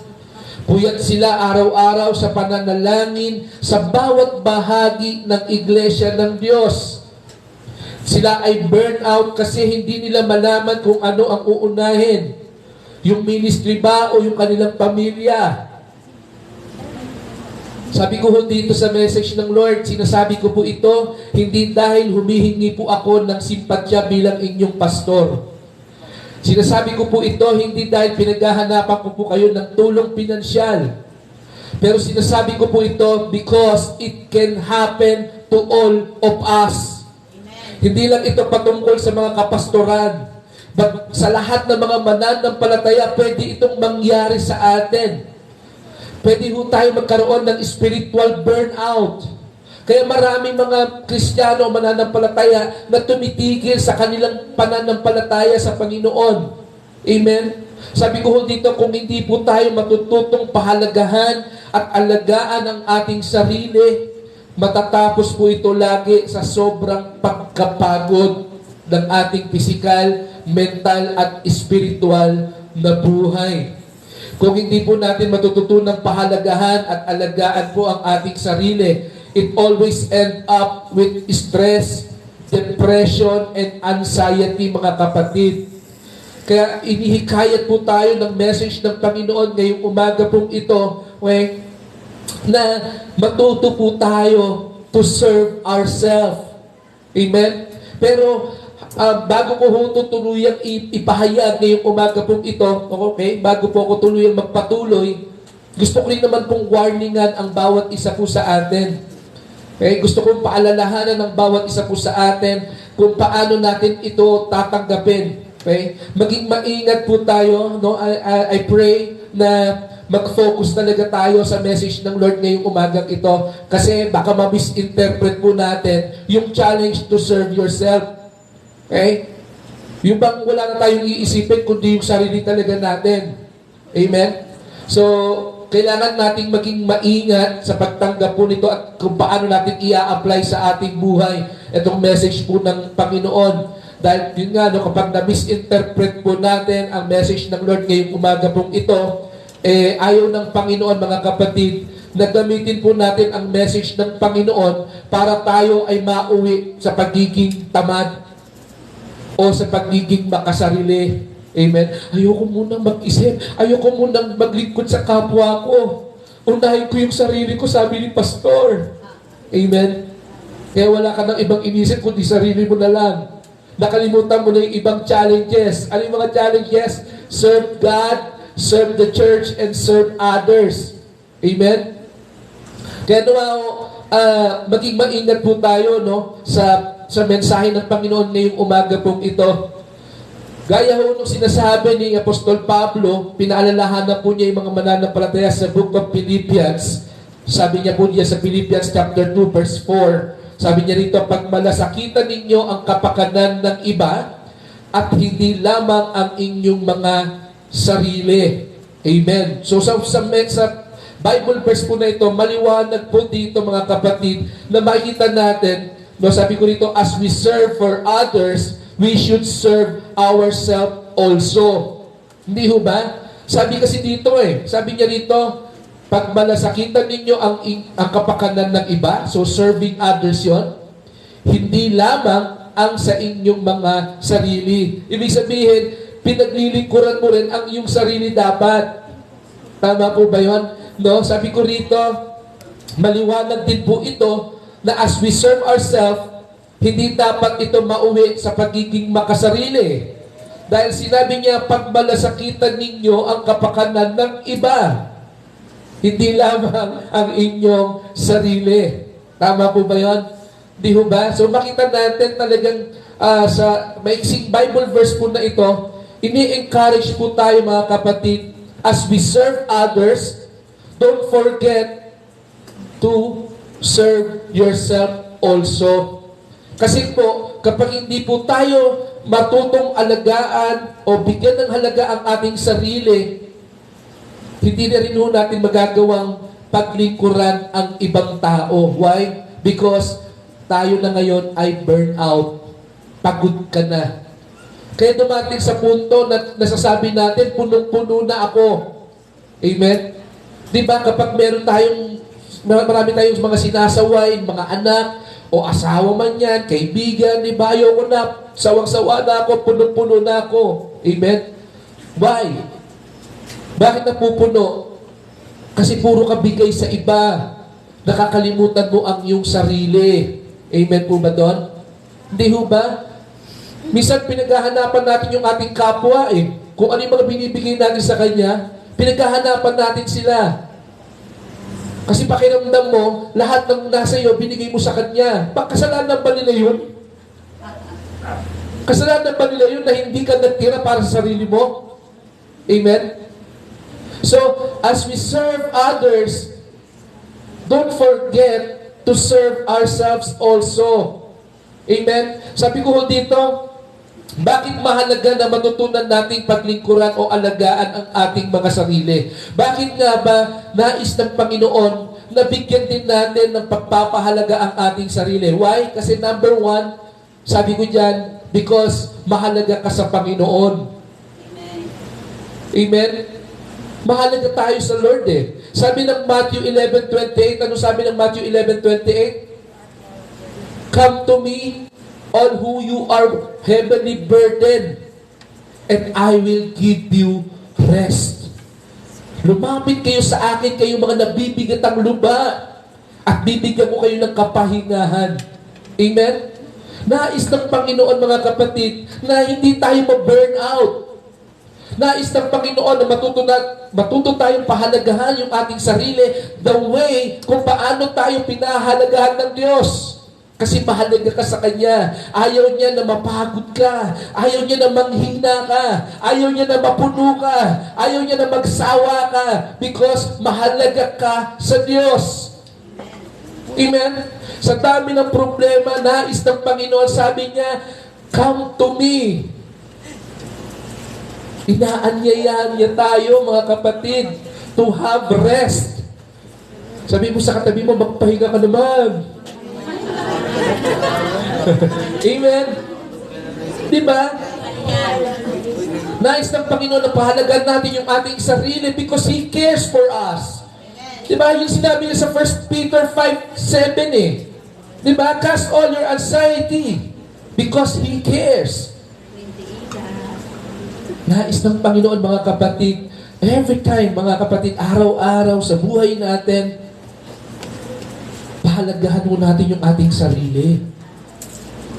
Puyat sila araw-araw sa pananalangin sa bawat bahagi ng iglesia ng Diyos. Sila ay burn out kasi hindi nila malaman kung ano ang uunahin. Yung ministry ba o yung kanilang pamilya? Sabi ko dito sa message ng Lord, sinasabi ko po ito, hindi dahil humihingi po ako ng simpatya bilang inyong pastor. Sinasabi ko po ito, hindi dahil pinaghahanapan ko po kayo ng tulong pinansyal. Pero sinasabi ko po ito because it can happen to all of us. Amen. Hindi lang ito patungkol sa mga kapastoran. But sa lahat ng mga mananampalataya, pwede itong mangyari sa atin. Pwede ho tayo magkaroon ng spiritual burnout. Kaya maraming mga Kristiyano o mananampalataya na tumitigil sa kanilang pananampalataya sa Panginoon. Amen? Sabi ko dito, kung hindi po tayo matututong pahalagahan at alagaan ang ating sarili, matatapos po ito lagi sa sobrang pagkapagod ng ating pisikal, mental at spiritual na buhay. Kung hindi po natin matututunang pahalagahan at alagaan po ang ating sarili, it always end up with stress, depression, and anxiety, mga kapatid. Kaya inihikayat po tayo ng message ng Panginoon ngayong umaga pong ito, na matuto po tayo to serve ourselves. Amen? Pero bago ko ho tuluyang ipahayag ngayong umaga pong ito, okay, bago po ako tuluyang magpatuloy, gusto ko rin naman pong warningan ang bawat isa po sa atin. Okay, gusto kong paalalahanan ng bawat isa po sa atin kung paano natin ito tatanggapin. Okay? Maging maingat po tayo, no? I pray na mag-focus talaga tayo sa message ng Lord ngayong umagang ito kasi baka ma-misinterpret po natin yung challenge to serve yourself. Okay? Yung bang wala na tayong iisipin kundi yung sarili talaga natin. Amen? So, kailangan nating maging maingat sa pagtanggap po nito at kung paano natin i-apply sa ating buhay itong message po ng Panginoon. Dahil yun nga, no, kapag na-misinterpret po natin ang message ng Lord ngayong umaga pong ito, ayaw ng Panginoon, mga kapatid, na gamitin po natin ang message ng Panginoon para tayo ay mauwi sa pagiging tamad o sa pagiging makasarili. Amen. Ayoko munang mag-isip. Ayoko munang maglingkod sa kapwa ko. Unahin ko yung sarili ko, sabi ni Pastor. Amen. Kaya wala ka ng ibang inisip kundi sarili mo na lang. nakalimutan mo na yung ibang challenges. Ano yung mga challenges? Serve God, serve the church, and serve others. Amen? Kaya maging maingat po tayo, no, sa mensahe ng Panginoon ngayong umaga pong ito. Gaya ho nung sinasabi ni Apostol Pablo, pinaalalahanan po niya yung mga mananampalataya sa Book of Philippians. Sabi niya po niya sa Philippians chapter 2 verse 4, sabi niya rito, pagmalasakitan ninyo ang kapakanan ng iba at hindi lamang ang inyong mga sarili. Amen. So sa Bible verse po na ito, maliwanag po dito mga kapatid na makikita natin, no, sabi ko rito, as we serve for others, we should serve ourselves also. Hindi ho ba? Sabi kasi dito sabi niya rito, pag malasakitan ninyo ang kapakanan ng iba, so serving others yon, hindi lamang ang sa inyong mga sarili. Ibig sabihin, pinaglilingkuran mo rin ang iyong sarili dapat. Tama po ba yun? No? Sabi ko rito, maliwanag din po ito na as we serve ourselves, hindi dapat ito mauwi sa pagiging makasarili. Dahil sinabi niya, pagmalasakitan ninyo ang kapakanan ng iba, hindi lamang ang inyong sarili. Tama po ba yun? Di ho ba? So makita natin talagang sa maiksing Bible verse po na ito, ini-encourage po tayo mga kapatid, as we serve others, don't forget to serve yourself also. Kasi po, kapag hindi po tayo matutong alagaan o bigyan ng halaga ang ating sarili, hindi na rin natin magagawang paglingkuran ang ibang tao. Why? Because tayo na ngayon ay burnout. Pagod ka na. Kaya dumating sa punto na nasasabi natin, punong-puno na ako. Amen? Diba kapag marami tayong mga sinasaway, mga anak, o asawa man yan, kaibigan, diba? Ayoko na, sawang-sawa na ako, punong-puno na ako. Amen? Why? Bakit napupuno? Kasi puro ka bigay sa iba. Nakakalimutan mo ang iyong sarili. Amen po ba doon? Hindi ho ba? Minsan pinaghahanapan natin yung ating kapwa Kung ano yung mga binibigay natin sa kanya, pinaghahanapan natin sila. Kasi pakiramdam mo, lahat ng nasa iyo, binigay mo sa kanya. Kasalanan ba nila yun? Kasalanan ba nila yun na hindi ka nagtira para sa sarili mo? Amen? So, as we serve others, don't forget to serve ourselves also. Amen? Sabi ko dito, bakit mahalaga na matutunan nating paglingkuran o alagaan ang ating mga sarili? Bakit nga ba nais ng Panginoon na bigyan din natin ng pagpapahalaga ang ating sarili? Why? Kasi number one, sabi ko dyan, because mahalaga ka sa Panginoon. Amen? Mahalaga tayo sa Lord Sabi ng Matthew 11:28, ano sabi ng Matthew 11:28? Come to me, all who you are heavily burdened, and I will give you rest. Lumapit kayo sa akin, kayo mga nabibigatang luba, at bibigyan ko kayo ng kapahingahan. Amen? Nais ng Panginoon, mga kapatid, na hindi tayo ma-burn out. Nais ng Panginoon na matuto tayong pahalagahan yung ating sarili the way kung paano tayo pinahalagahan ng Diyos. Kasi mahalaga ka sa Kanya. Ayaw niya na mapagod ka. Ayaw niya na manghina ka. Ayaw niya na mapuno ka. Ayaw niya na magsawa ka. Because mahalaga ka sa Diyos. Amen? Sa dami ng problema, nais ng Panginoon, sabi niya, come to me. Inaanyayahan niya tayo, mga kapatid, to have rest. Sabi mo sa katabi mo, magpahinga ka naman. Amen? Diba? Nais ng Panginoon na pahalagan natin yung ating sarili because He cares for us. Diba? Yung sinabi niya sa 1 Peter 5:7 Diba? Cast all your anxiety because He cares. Nais ng Panginoon, mga kapatid, every time, mga kapatid, araw-araw sa buhay natin, pahalagahan mo natin yung ating sarili.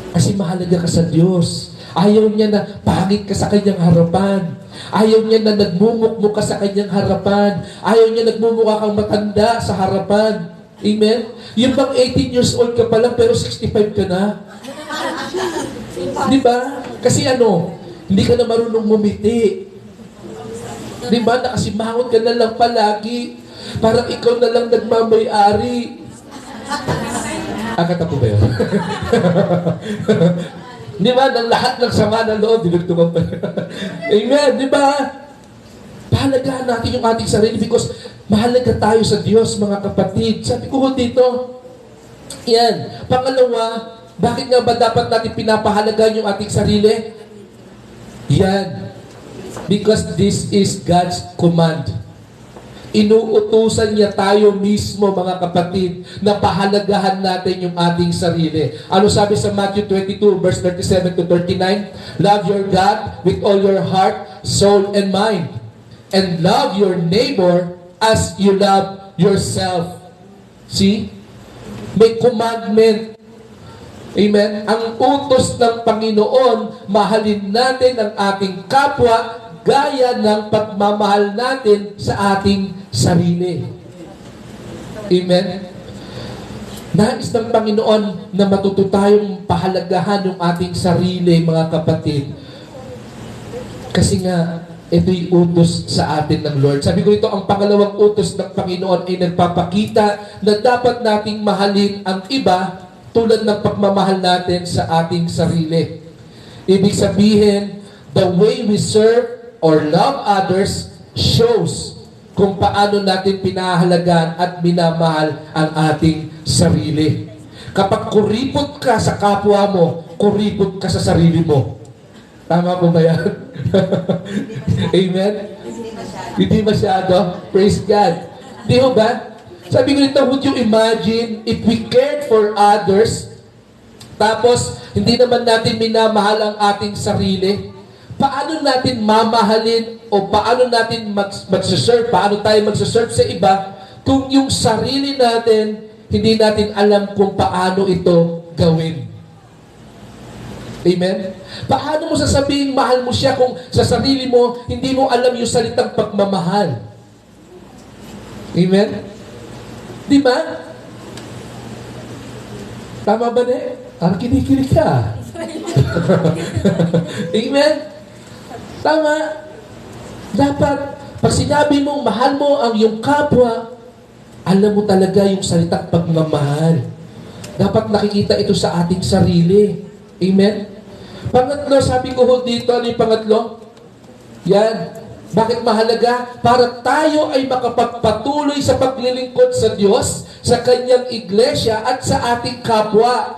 Kasi mahalaga ka sa Diyos. Ayaw niya na pangit ka sa kanyang harapan. Ayaw niya na nagmumukmuk ka sa kanyang harapan. Ayaw niya nagmumukha kang matanda sa harapan. Amen? Yung bang 18 years old ka pa lang pero 65 ka na. Di ba? Kasi hindi ka na marunong ngumiti. Di ba? Nakasimangot ka na lang palagi. Parang ikaw na lang nagmamay-ari. Akata po ba yun? Di ba? Nang lahat ng sama ng loob, dinugtungan pa. Amen. Di ba? Pahalagahan natin yung ating sarili because mahalaga tayo sa Diyos, mga kapatid. Sabi ko dito, yan. Pangalawa, bakit nga ba dapat natin pinapahalagaan yung ating sarili? Yan. Because this is God's command. Inuutusan niya tayo mismo, mga kapatid, na pahalagahan natin yung ating sarili. Ano sabi sa Matthew 22, verse 37 to 39? Love your God with all your heart, soul, and mind. And love your neighbor as you love yourself. See? May commandment. Amen? Ang utos ng Panginoon, mahalin natin ang ating kapwa gaya ng pagmamahal natin sa ating sarili. Amen? Nais ng Panginoon na matuto tayong pahalagahan yung ating sarili, mga kapatid. Kasi nga, ito'y utos sa atin ng Lord. Sabi ko ito, ang pangalawang utos ng Panginoon ay nagpapakita na dapat nating mahalin ang iba tulad ng pagmamahal natin sa ating sarili. Ibig sabihin, the way we serve or love others shows kung paano natin pinahalagaan at minamahal ang ating sarili. Kapag kuripot ka sa kapwa mo, kuripot ka sa sarili mo. Tama po ba yan? Amen? Hindi masyado. Praise God. Di ho ba? Sabi ko nito, would you imagine if we cared for others, tapos hindi naman natin minamahal ang ating sarili? Paano natin mamahalin o paano natin magsaserve, paano tayo magsaserve sa iba kung yung sarili natin, hindi natin alam kung paano ito gawin? Amen? Paano mo sasabihin mahal mo siya kung sa sarili mo, hindi mo alam yung salitang pagmamahal? Amen? Di ba? Tama ba na? Ang kinikilig ka. Amen? Tama. Dapat, pag sinabi mong mahal mo ang iyong kapwa, alam mo talaga yung salitang pagmamahal. Dapat nakikita ito sa ating sarili. Amen? Pangatlo, sabi ko dito, ano yung pangatlo? Yan. Bakit mahalaga? Para tayo ay makapagpatuloy sa paglilingkod sa Diyos, sa Kanyang iglesia at sa ating kapwa.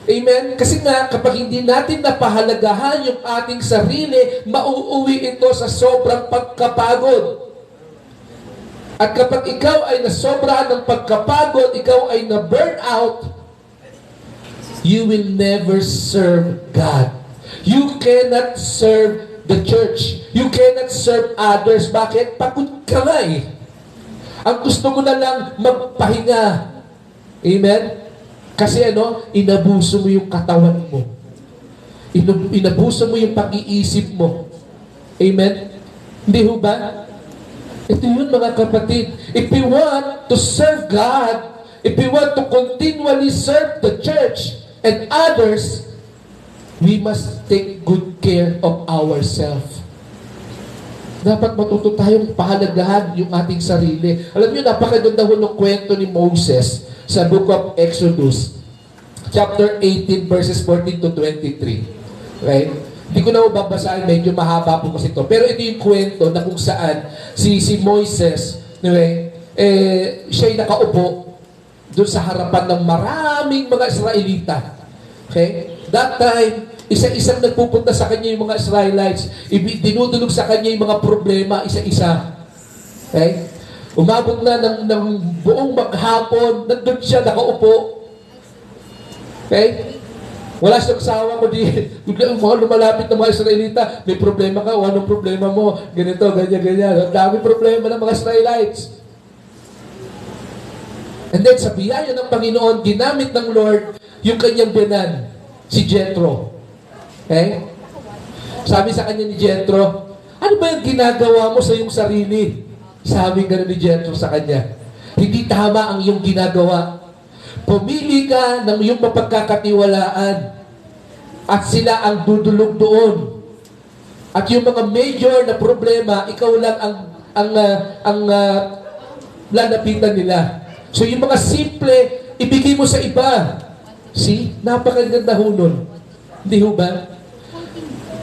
Amen? Kasi nga, kapag hindi natin napahalagahan yung ating sarili, mauuwi ito sa sobrang pagkapagod. At kapag ikaw ay nasobrahan ng pagkapagod, ikaw ay na-burn out, you will never serve God. You cannot serve the church. You cannot serve others. Bakit? Pagod ka nga eh. Ang gusto mo na lang magpahinga. Amen? Kasi inabuso mo yung katawan mo. Inabuso mo yung pag-iisip mo. Amen? Hindi ho ba? Ito yun, mga kapatid. If we want to serve God, if we want to continually serve the church and others, we must take good care of ourselves. Dapat matuto tayong pahalagahan yung ating sarili. Alam niyo, napakaganda ho ng kwento ni Moses sa Book of Exodus, chapter 18, verses 14 to 23. Right? Hindi ko na babasahin, medyo mahaba po kasi ito. Pero ito yung kwento na kung saan si Moises, siya'y nakaupo doon sa harapan ng maraming mga Israelita. Okay? That time, isa-isang nagpupunta sa kanya yung mga Israelites. Dinudulog sa kanya yung mga problema, isa-isa. Okay? Umabot na ng buong maghapon, nandun siya nakaupo. Okay? Wala siyang sawa ko di mga lumalapit ng mga Israelita, may problema ka, o anong problema mo? Ganito, ganyan. Ang dami problema ng mga Israelites. And then sa biyaya ng Panginoon, ginamit ng Lord yung kanyang biyanan, si Jethro. Okay? Sabi sa kanya ni Jethro, ano ba yung ginagawa mo sa iyong sarili? Sabi gano'n ni Jethro sa kanya, hindi tama ang iyong ginagawa. Pumili ka ng iyong mapagkakatiwalaan at sila ang dudulog doon. At yung mga major na problema, ikaw lang ang lalapitan nila. So yung mga simple, ibigay mo sa iba. See? Napakaganda ho nun. Hindi ho ba?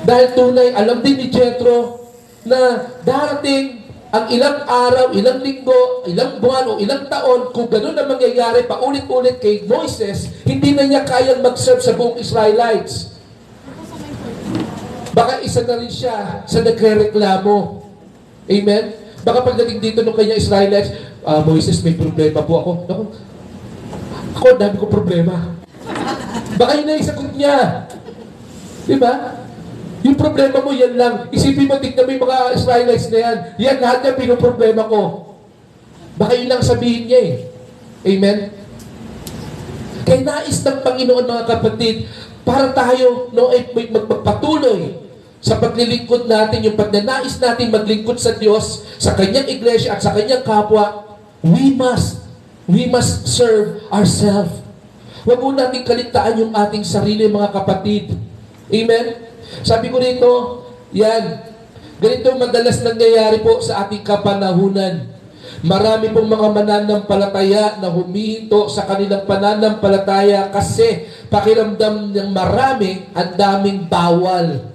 Dahil tunay, alam din ni Jethro na darating ang ilang araw, ilang linggo, ilang buwan o ilang taon, kung gano'n na mangyayari paulit-ulit kay Moises, hindi na niya kayang mag-serve sa buong Israelites. Baka isa na rin siya sa nagre-reklamo. Amen? Baka pagdating dito ng kanya Israelites, Moises, may problema po ako. Ako, dami ko problema. Baka yun na yung sagot niya. Diba? Yung problema mo, yan lang. Isipin mo, tignan mo yung mga Israelites na yan. Yan lahat yung pinoproblema ko. Baka yun lang sabihin niya eh. Amen? Kaya nais ng Panginoon, mga kapatid, para tayo magpatuloy sa paglilingkod natin, yung pagnanais natin maglingkod sa Diyos, sa Kanyang iglesia at sa Kanyang kapwa, we must serve ourselves. Huwag mo natin kaligtaan yung ating sarili, mga kapatid. Amen? Sabi ko rito, yan, ganito madalas nangyayari po sa ating kapanahunan. Marami pong mga mananampalataya na humihinto sa kanilang pananampalataya kasi pakiramdam ng marami, ang daming bawal.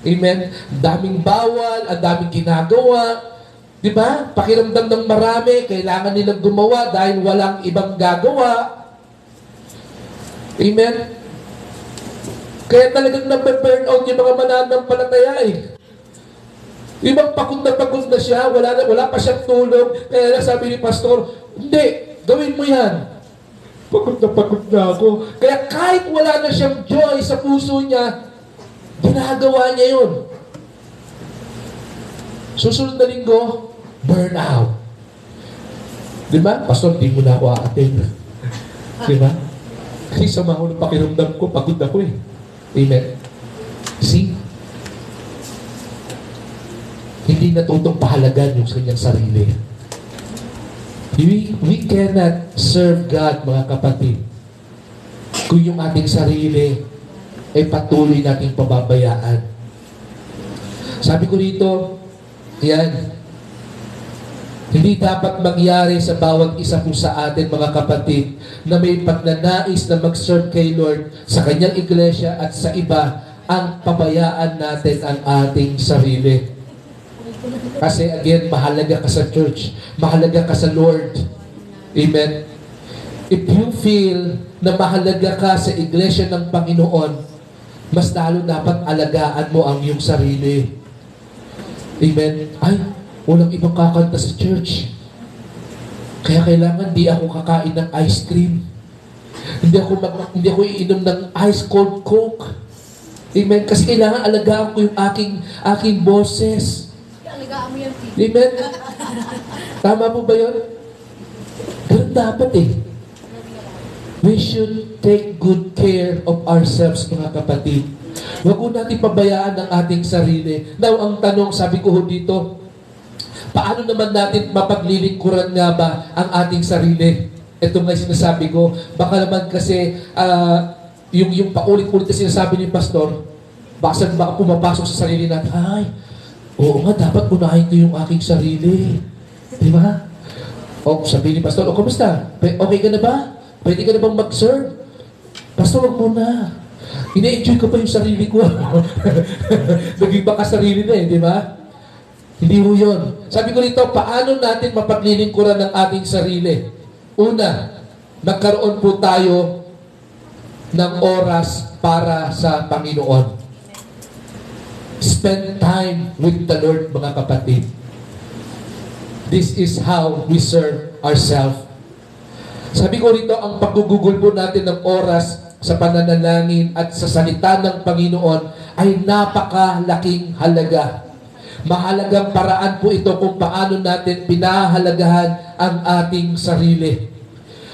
Amen? Daming bawal, ang daming ginagawa. Diba? Pakiramdam ng marami, kailangan nilang gumawa dahil walang ibang gagawa. Amen? Kaya talagang nabe-burn out yung mga mananampalataya eh. Ibang pagod na siya, wala pa siyang tulong. Kaya sabi ni Pastor, hindi, gawin mo yan. Pagod na ako. Kaya kahit wala na siyang joy sa puso niya, ginagawa niya yun. Susunod na linggo, burn out. Diba? Pastor, di mo na ako a-attend. Diba? Kasi sama ko ng pakiramdam ko, pagod ako eh. Amen. See? Hindi natutong pahalagan yung kanyang sarili. We cannot serve God, mga kapatid, kung yung ating sarili ay patuloy nating pababayaan. Sabi ko rito, yan, hindi dapat mangyari sa bawat isa po sa atin, mga kapatid, na may pagnanais na mag-serve kay Lord sa kanyang iglesia at sa iba, ang pabayaan natin ang ating sarili. Kasi again, mahalaga ka sa church, mahalaga ka sa Lord. Amen? If you feel na mahalaga ka sa iglesia ng Panginoon, mas lalo dapat alagaan mo ang iyong sarili. Amen? Ay, walang ibang kakanta sa church. Kaya kailangan di ako kakain ng ice cream. Hindi ako iinom ng ice cold Coke. Amen? Kasi kailangan alagaan ko yung aking boses. Alagaan mo yan. Amen? Tama po ba yun? Ganun dapat eh. We should take good care of ourselves, mga kapatid. Huwag ko natin pabayaan ang ating sarili. Now, ang tanong, sabi ko dito, paano naman natin mapaglilingkuran nga ba ang ating sarili? Ito nga sinasabi ko, baka naman kasi yung paulit-ulit na sinasabi ni Pastor, baka pumapasok sa sarili natin, ay, oo nga, dapat unahin ko yung aking sarili. Di ba? O, sabi ni Pastor, o, kumusta? Okay ka na ba? Pwede ka na bang mag-serve? Pastor, wag muna. Ina-enjoy ko pa yung sarili ko. Naging baka sarili na eh, di ba? Hindi ho yun. Sabi ko rito, paano natin mapaglilingkuran ng ating sarili? Una, magkaroon po tayo ng oras para sa Panginoon. Spend time with the Lord, mga kapatid. This is how we serve ourselves. Sabi ko rito, ang paggugugol po natin ng oras sa pananalangin at sa salita ng Panginoon ay napakalaking halaga. Mahalagang paraan po ito kung paano natin pinahalagahan ang ating sarili.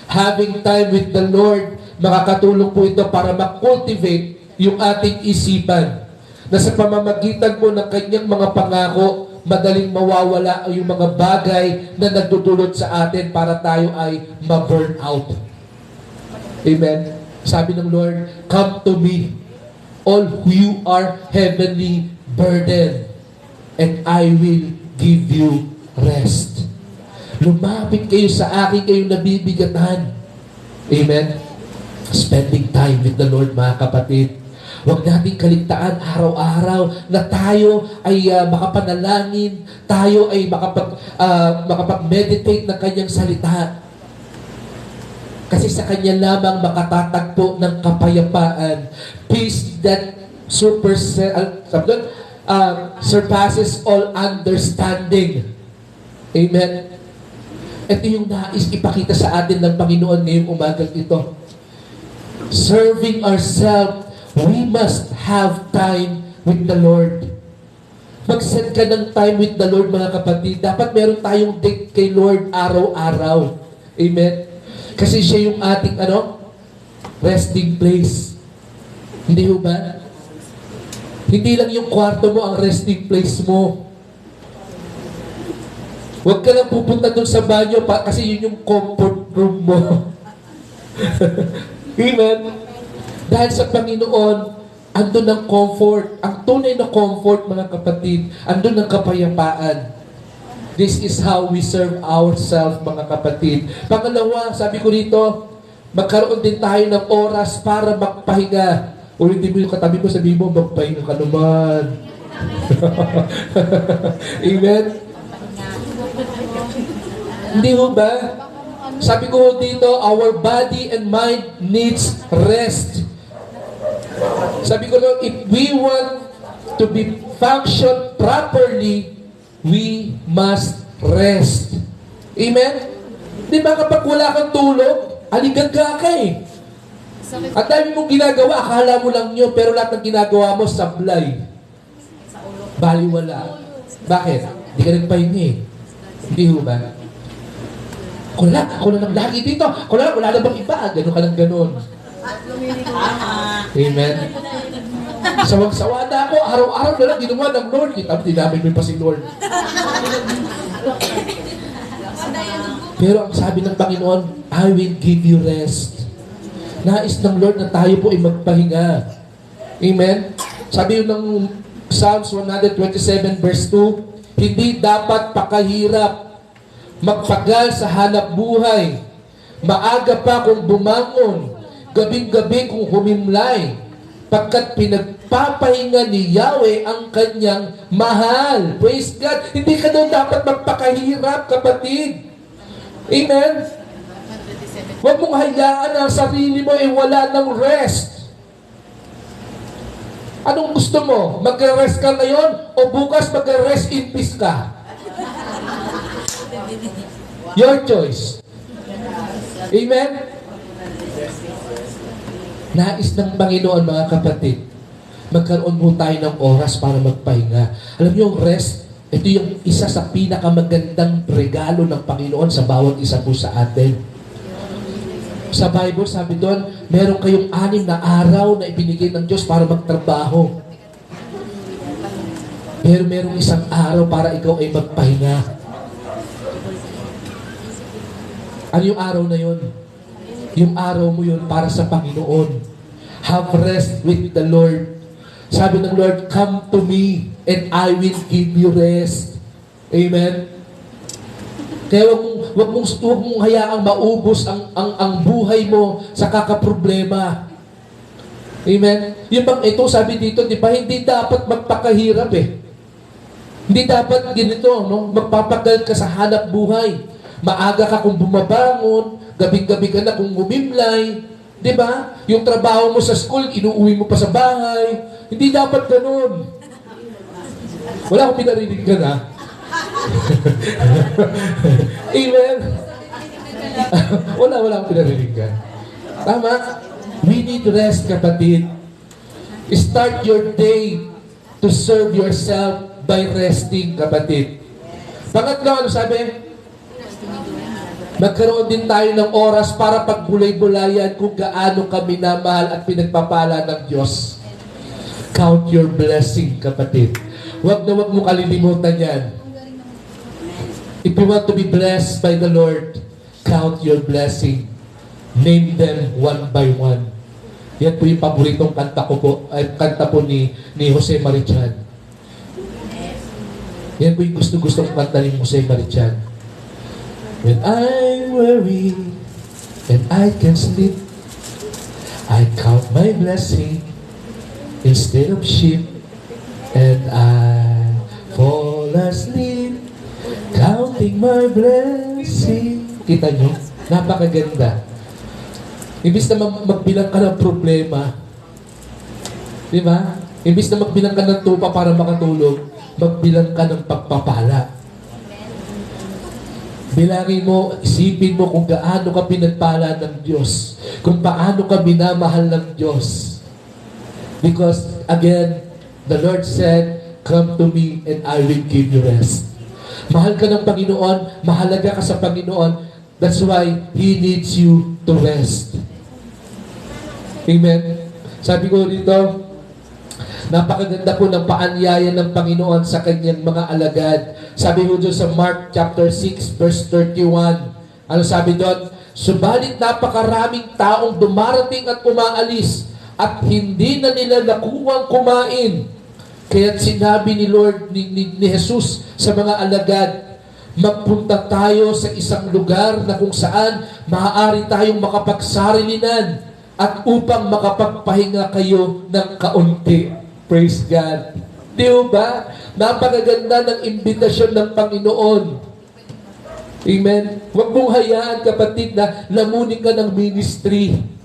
Having time with the Lord, makakatulong po ito para ma-cultivate yung ating isipan na sa pamamagitan po ng kanyang mga pangako, madaling mawawala yung mga bagay na nagdudulot sa atin para tayo ay ma-burn out. Amen? Sabi ng Lord, come to me, all who you are heavenly burdened, and I will give you rest. Lumapit kayo sa akin, kayong nabibigatan. Amen? Spending time with the Lord, mga kapatid. Huwag nating kaligtaan araw-araw na tayo ay makapanalangin, tayo ay makapag-meditate ng kanyang salita. Kasi sa kanya lamang makatatagpo ng kapayapaan. Peace that surpasses all understanding. Amen? Ito yung nais ipakita sa atin ng Panginoon ngayong umagang ito. Serving ourselves, we must have time with the Lord. Mag-set ka ng time with the Lord, mga kapatid. Dapat meron tayong date kay Lord araw-araw. Amen? Kasi siya yung ating resting place. Hindi ho ba? Hindi lang yung kwarto mo ang resting place mo. Huwag ka lang pupunta dun sa banyo kasi yun yung comfort room mo. Amen? Dahil sa Panginoon, andun ang comfort. Ang tunay na comfort, mga kapatid, andun ang kapayapaan. This is how we serve ourselves, mga kapatid. Pangalawa, sabi ko rito, magkaroon din tayo ng oras para magpahinga. O hindi mo yung katabi ko, sabi mo, magpahinga ka naman. Amen? Hindi ho ba? Sabi ko dito, our body and mind needs rest. Sabi ko, if we want to be function properly, we must rest. Amen? Di ba kapag wala kang tulog, aligaga ka eh. At dami mong ginagawa, akala mo lang yun, pero lahat ng ginagawa mo, sablay. Baliwala. Bakit? Hindi ka nagpahinga eh. Hindi ho ba? Ako na lang lagi dito. Wala na bang iba? Ganun ka lang ganun. Amen. Sawag-sawa na ako. Araw-araw na lang ginawa ng Lord. Kita mo, dinamay mo pa si Lord. Pero ang sabi ng Panginoon, I will give you rest. Nais ng Lord na tayo po ay magpahinga. Amen? Sabi yun ng Psalms 127 verse 2, hindi dapat pakahirap magpagal sa hanap buhay. Maaga pa kung bumangon, gabing-gabi kung humimlay, pagkat pinagpapahinga ni Yahweh ang kanyang mahal. Praise God! Hindi ka daw dapat magpakahirap, kapatid. Amen? Huwag mong hayaan ang sarili mo ay wala ng rest. Anong gusto mo? Mag-rest ka ngayon o bukas mag-rest in peace ka? Your choice. Amen? Nais ng Panginoon, mga kapatid, magkaroon mo tayo ng oras para magpahinga. Alam niyo, yung rest, ito yung isa sa pinakamagandang regalo ng Panginoon sa bawat isa po sa atin. Sa Bible, sabi doon, meron kayong 6 na araw na ibinigay ng Diyos para magtrabaho. Pero merong isang araw para ikaw ay magpahinga. Ano yung araw na yun? Yung araw mo yun para sa Panginoon. Have rest with the Lord. Sabi ng Lord, come to me and I will give you rest. Amen? Kaya wag mong hayaang maubos ang buhay mo sa kakaproblema. Amen? Ito sabi dito, di ba, hindi dapat magpakahirap eh. Hindi dapat ganito, no? Magpapagal ka sa hanap buhay. Maaga ka kung bumabangon, gabing-gabi ka na kung gumimlay, di ba? Yung trabaho mo sa school, inuuwi mo pa sa bahay. Hindi dapat ganun. Wala akong pinarinig ka na. Amen? wala akong pinarinig ka. Tama? We need rest, kapatid. Start your day to serve yourself by resting, kapatid. Pangatlo, ano sabi? Magkaroon din tayo ng oras para pagbulay-bulayan kung gaano kami namahal at pinagpapala ng Diyos. Count your blessing, kapatid. Huwag na huwag mo kalilimutan yan. If you want to be blessed by the Lord, count your blessing. Name them one by one. Yan po yung paboritong kanta ko po, ay kanta po ni Jose Marichan. Yan po yung gusto-gustong kanta ni Jose Marichan. When I'm weary and I can sleep, I count my blessing instead of sheep, and I fall asleep counting my blessing. Kita nyo? Napakaganda. Imbis na magbilang ka ng problema, di ba? Imbis na magbilang ka ng tupa para makatulog, magbilang ka ng pagpapala. Bilangin mo, isipin mo kung gaano ka pinagpala ng Diyos, kung paano ka minamahal ng Diyos. Because, again, the Lord said, "Come to me and I will give you rest." Mahal ka ng Panginoon, mahalaga ka sa Panginoon, that's why He needs you to rest. Amen? Sabi ko dito, napakaganda po ng paanyaya ng Panginoon sa kanyang mga alagad. Sabi ko doon sa Mark chapter 6 verse 31. Ano sabi doon? Subalit napakaraming taong dumarating at umaalis at hindi na nila nakuwang kumain. Kaya't sinabi ni Lord, ni Jesus sa mga alagad, magpunta tayo sa isang lugar na kung saan maaari tayong makapagsarilinan at upang makapagpahinga kayo ng kaunti. Praise God. Di ba? Napakaganda ng imbitasyon ng Panginoon. Amen? Huwag mong hayaan, kapatid, na lamunin ka ng ministry.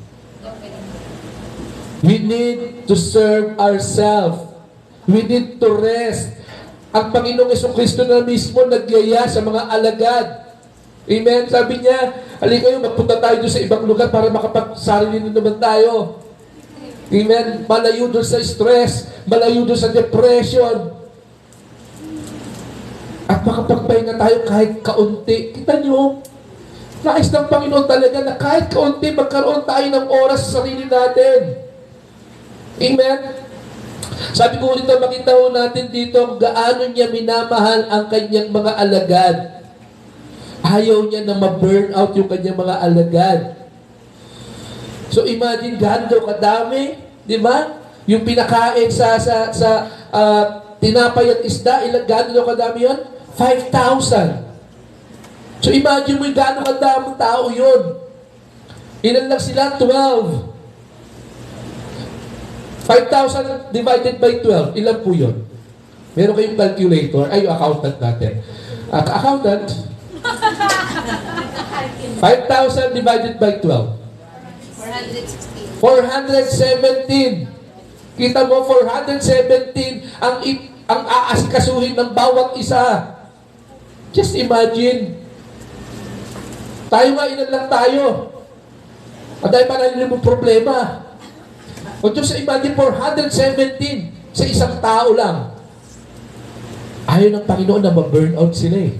We need to serve ourselves. We need to rest. Ang Panginoong Jesucristo na mismo nagyaya sa mga alagad. Amen? Sabi niya, halika kayo, magpunta tayo doon sa ibang lugar para makapagsarili naman tayo. Amen? Malayo doon sa stress, malayo doon sa depression. At makapagpahinga tayo kahit kaunti. Kita nyo, nais ng Panginoon talaga na kahit kaunti, magkaroon tayo ng oras sa sarili natin. Amen? Sabi ko ulit, makita ho natin dito gaano niya minamahal ang kanyang mga alagad. Ayaw niya na ma-burn out yung kanyang mga alagad. So imagine, gaano kadami, di ba? Yung pinakain sa tinapay at isda, gaano kadami yun? 5,000. So imagine mo yung gaano kadaming tao yun. Ilan lang sila? 12. 5,000 divided by 12, ilan po yun? Meron kayong calculator? Ay, yung accountant natin. Accountant? 5,000 divided by 12. 417. Kita mo, 417 ang aasikasuhin ng bawat isa. Just imagine. Tayo nga, ilan lang tayo. At dahil pa na mo problema. O Diyos, imagine 417 sa isang tao lang. Ayaw ng Panginoon na ma-burnout sila eh.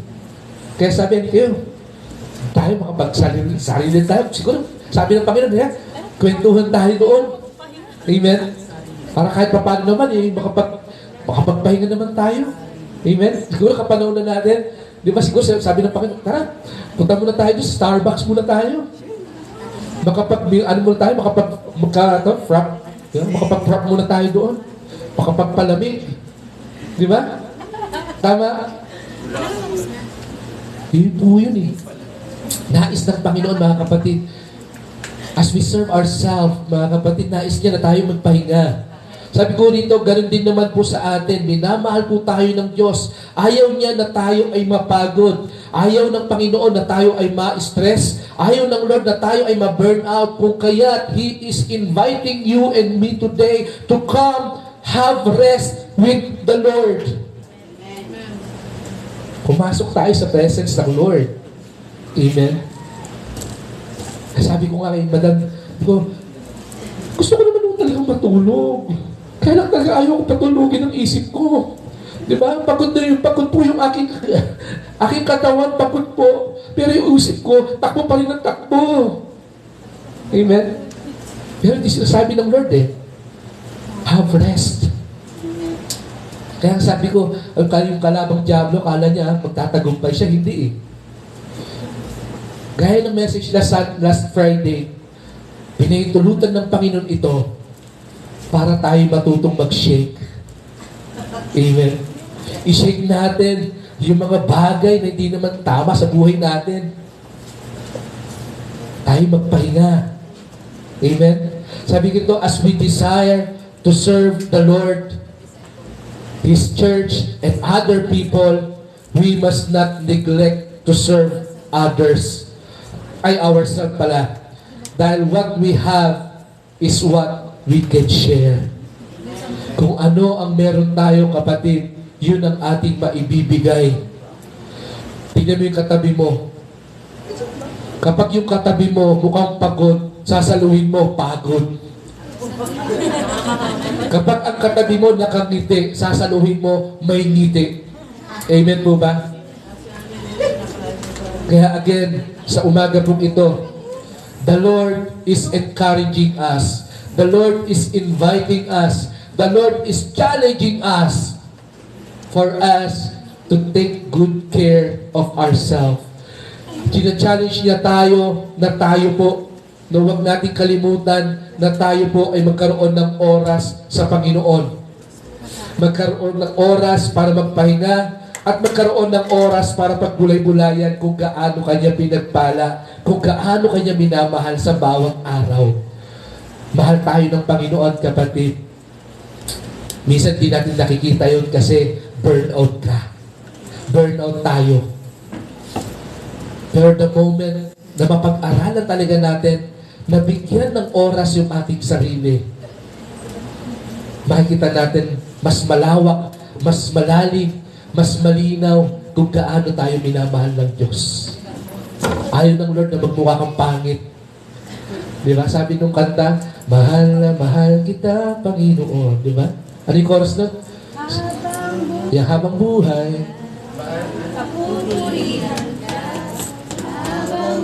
Kaya sabi niya, tayo makapag-sarili tayo. Siguro, sabi ng Panginoon, kwentuhan tayo doon. Amen? Para kahit pa paano naman, makapagpahinga naman tayo. Amen? Siguro kapanahon na natin. Di ba siguro sabi ng Panginoon, tara, punta muna tayo doon, Starbucks muna tayo. Makapag-frap muna tayo doon. Makapagpalamig. Di ba? Tama? Yun po yun eh. Nais ng Panginoon, mga kapatid. As we serve ourselves, mga kapatid, nais niya na tayo magpahinga. Sabi ko rito, ganun din naman po sa atin. Minamahal po tayo ng Diyos. Ayaw niya na tayo ay mapagod. Ayaw ng Panginoon na tayo ay ma-stress. Ayaw ng Lord na tayo ay ma-burn out. Kung kaya't He is inviting you and me today to come have rest with the Lord. Pumasok tayo sa presence ng Lord. Amen. Sabi ko nga kay Madam, gusto ko naman talagang matulog. Kaya lang talaga ayaw ko patulogin ang isip ko. Di ba? Pagod po yung aking katawan, pagod po. Pero yung isip ko, takbo pa rin ang takbo. Amen? Pero di sinasabi ng Lord have rest. Kaya sabi ko, yung kalabang Diablo, kala niya magtatagumpay siya. Hindi eh. Gaya ng message last Friday, pinahintulutan ng Panginoon ito para tayo matutong mag-shake. Amen. I-shake natin yung mga bagay na hindi naman tama sa buhay natin. Tayo magpahinga. Amen. Sabi ko, as we desire to serve the Lord, His church, and other people, we must not neglect to serve others. Ay, ourselves pala. Dahil what we have is what we can share. Kung ano ang meron tayo, kapatid, yun ang ating maibibigay. Tingnan mo yung katabi mo. Kapag yung katabi mo mukhang pagod, sasaluhin mo, pagod. Kapag ang katabi mo nakangiti, sasaluhin mo, may ngiti. Amen po ba? Kaya again, sa umaga pong ito, the Lord is encouraging us. The Lord is inviting us. The Lord is challenging us for us to take good care of ourselves. China-challenge niya tayo na tayo po, na huwag natin kalimutan na tayo po ay magkaroon ng oras sa Panginoon. Magkaroon ng oras para magpahinga at magkaroon ng oras para pagbulay-bulayan kung gaano kanya pinagpala, kung gaano kanya minamahal sa bawat araw. Mahal tayo ng Panginoon, kapatid. Minsan di natin nakikita yun kasi burnout ka. Burnout tayo. Pero the moment na mapag-aralan talaga natin, nabigyan ng oras yung ating sarili, makikita natin mas malawak, mas malalim, mas malinaw kung gaano tayo minamahal ng Diyos. Ayaw ng Lord na magmukha kang pangit. Di ba? Sabi nung kanta, mahal na mahal kita, Panginoon. Di ba? Ano yung chorus na? Yung habang buhay. Kapupurihan ka habang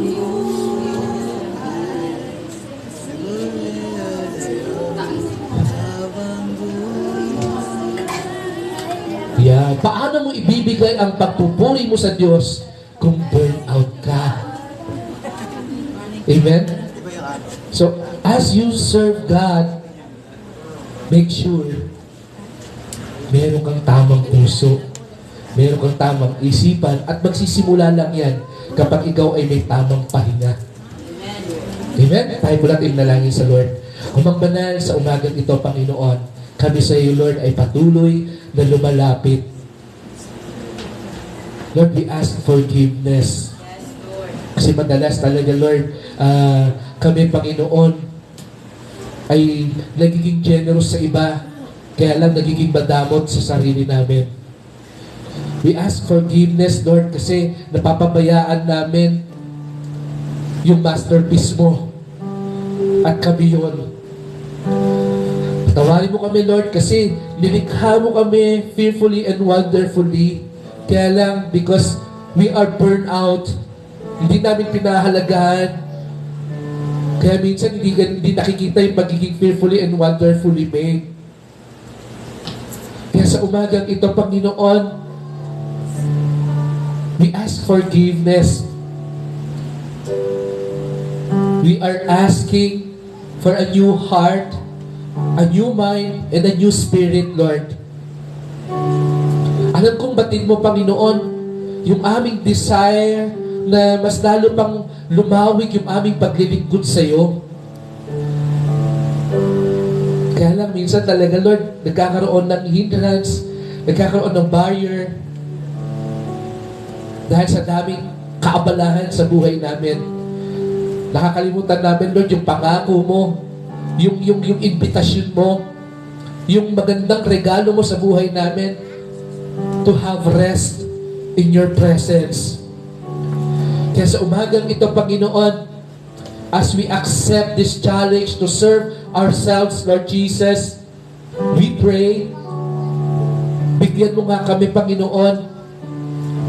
Yeah. Paano mo ibibigay ang pagpupuri mo sa Diyos kung burnout ka? Amen? So, as you serve God, make sure meron kang tamang puso, meron kang tamang isipan, at magsisimula lang yan kapag ikaw ay may tamang pahinga. Amen? Tayo po natin nalangin sa Lord. Umang banal sa umagang ito, Panginoon, kami sa iyo, Lord, ay patuloy na lumalapit. Lord, we ask forgiveness. Kasi madalas talaga, Lord, kami, Panginoon, ay nagiging generous sa iba, kaya lang nagiging madamot sa sarili namin. We ask forgiveness, Lord, kasi napapabayaan namin yung masterpiece mo. At kami yun. Tawarin mo kami, Lord, kasi nilikha mo kami fearfully and wonderfully. Kaya lang, because we are burned out, hindi namin pinahalagahan. Kaya minsan hindi nakikita yung pagiging fearfully and wonderfully made. Kaya sa umagang ito, Panginoon, we ask forgiveness. We are asking for a new heart, a new mind, and a new spirit, Lord. Alam kong batid mo, Panginoon, yung aming desire na mas lalo pang lumawig yung aming paglilingkod sa iyo. Kaya lang, minsan talaga, Lord, nagkakaroon ng hindrance, nagkakaroon ng barrier dahil sa daming kaabalahan sa buhay namin. Nakakalimutan namin, Lord, yung pangako mo, yung invitation mo, yung magandang regalo mo sa buhay namin to have rest in your presence. Kaya sa umagang ito, Panginoon, as we accept this challenge to serve ourselves, Lord Jesus, we pray, bigyan mo nga kami, Panginoon,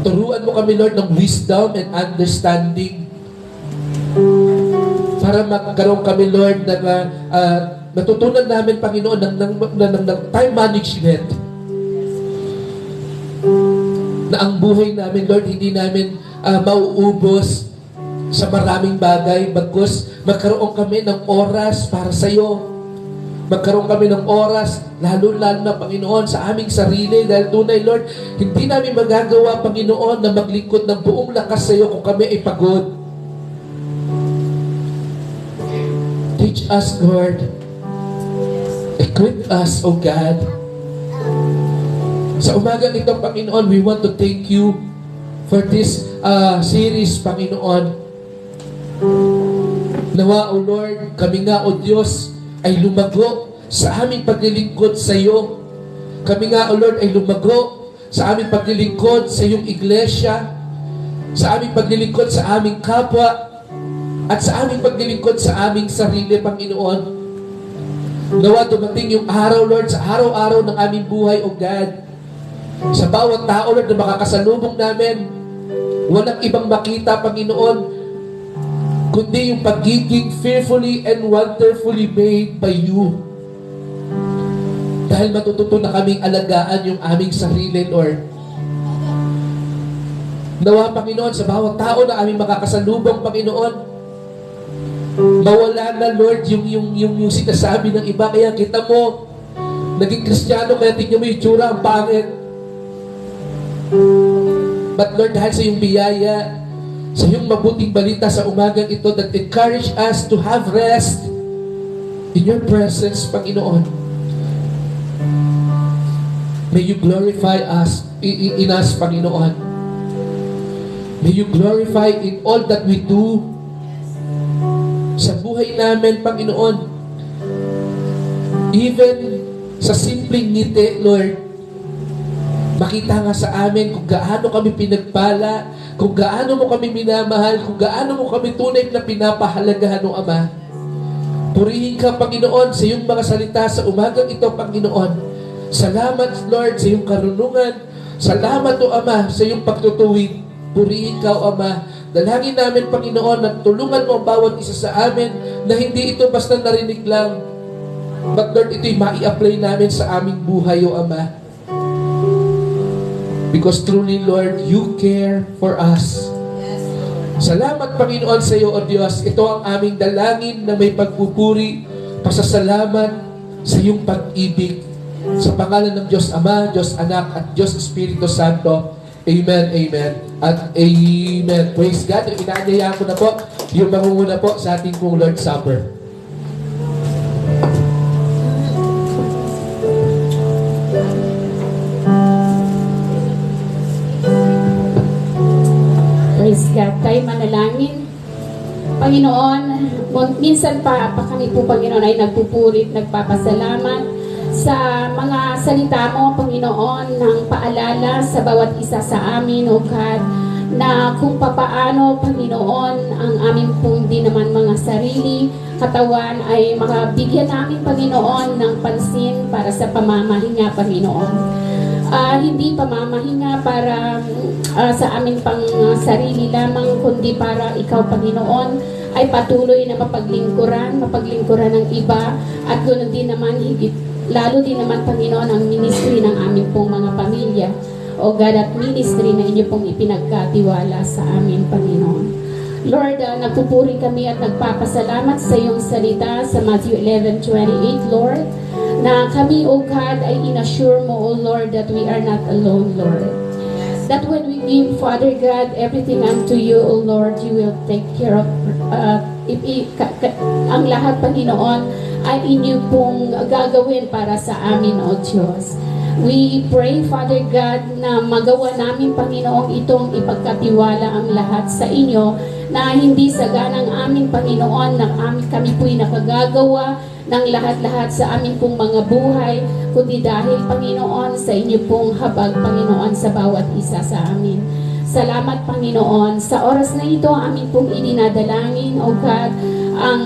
turuan mo kami, Lord, ng wisdom and understanding para magkaroon kami, Lord, na natutunan namin, Panginoon, ng time management. Na ang buhay namin, Lord, hindi namin mauubos sa maraming bagay, bagkus magkaroon kami ng oras para sa iyo. Magkaroon kami ng oras, lalo-lalo na, Panginoon, sa aming sarili. Dahil tunay, Lord, hindi namin magagawa, Panginoon, na maglingkod ng buong lakas sa iyo kung kami ay pagod. Teach us, Lord. Equip us, O God. Sa umagang ito, Panginoon, we want to thank you for this series, Panginoon. Nawa, O Lord, kami nga, O Diyos, ay lumago sa aming paglilingkod sa iyo. Kami nga, O Lord, ay lumago sa aming paglilingkod sa iyong iglesia, sa aming paglilingkod sa aming kapwa, at sa aming paglilingkod sa aming sarili, Panginoon. Nawa dumating yung araw, Lord, sa araw-araw ng aming buhay, O God. Sa bawat tao, Lord, na makakasalubong namin, walang ibang makita, Panginoon, kundi yung pagiging fearfully and wonderfully made by you. Dahil matututo na kaming alagaan yung aming sarili, Lord. Nawa, Panginoon, sa bawat tao na aming makakasalubong, Panginoon, mawala na, Lord, yung sinasabi ng iba. Kaya kita mo, naging Kristiyano, kaya tingnan mo yung tsura, ang pangit. But Lord, dahil sa iyong biyaya, sa iyong mabuting balita sa umagang ito that encourage us to have rest in your presence, Panginoon. May you glorify us in us, Panginoon. May you glorify in all that we do sa buhay namin, Panginoon. Even sa simpleng ngiti, Lord, makita nga sa amin kung gaano kami pinagpala, kung gaano mo kami minamahal, kung gaano mo kami tunay na pinapahalagahan ng Ama. Purihin ka, Panginoon, sa iyong mga salita sa umagang ito, Panginoon. Salamat, Lord, sa iyong karunungan. Salamat, O Ama, sa iyong pagtutuwid. Purihin ka, O Ama. Dalangin namin, Panginoon, na tulungan mo ang bawat isa sa amin na hindi ito basta narinig lang. But Lord, ito'y mai-apply namin sa aming buhay, O Ama. Because truly, Lord, you care for us. Salamat, Panginoon, sa iyo, O Diyos. Ito ang aming dalangin na may pagpupuri, pasasalamat sa iyong pag-ibig. Sa pangalan ng Diyos Ama, Diyos Anak, at Diyos Espiritu Santo. Amen, amen, at amen. Praise God. Inaanyayaan ko na po yung mangunguna po sa ating pong Lord's Supper. Praise God. Tayo manalangin. Panginoon, minsan pa kami po, Panginoon, ay nagpupurit, nagpapasalamat sa mga salita mo, Panginoon, ng paalala sa bawat isa sa amin, O God, na kung papaano, Panginoon, ang aming pong di naman mga sarili, katawan ay makabigyan namin, Panginoon, ng pansin para sa pamamahinga, Panginoon. Hindi pamamahinga para sa aming pang sarili lamang, kundi para ikaw, Panginoon, ay patuloy na mapaglingkuran ng iba, at ganoon din naman, lalo din naman, Panginoon, ang ministry ng aming pong mga pamilya, O God, at ministry na inyo pong ipinagkatiwala sa amin, Panginoon. Lord, nagpupuri kami at nagpapasalamat sa iyong salita sa Matthew 11:28, Lord, na kami, O God, ay inassure mo, O Lord, that we are not alone, Lord. That when we give, Father God, everything unto you, O Lord, you will take care of ang lahat, Panginoon, ay inyo pong gagawin para sa amin, O Diyos. We pray, Father God, na magawa namin, Panginoon, itong ipagkatiwala ang lahat sa inyo, na hindi sa ganang amin, Panginoon, na kami po'y nakagagawa ng lahat-lahat sa amin pong mga buhay, kundi dahil, Panginoon, sa inyo pong habag, Panginoon, sa bawat isa sa amin. Salamat, Panginoon. Sa oras na ito, amin pong idinadalangin, O God, ang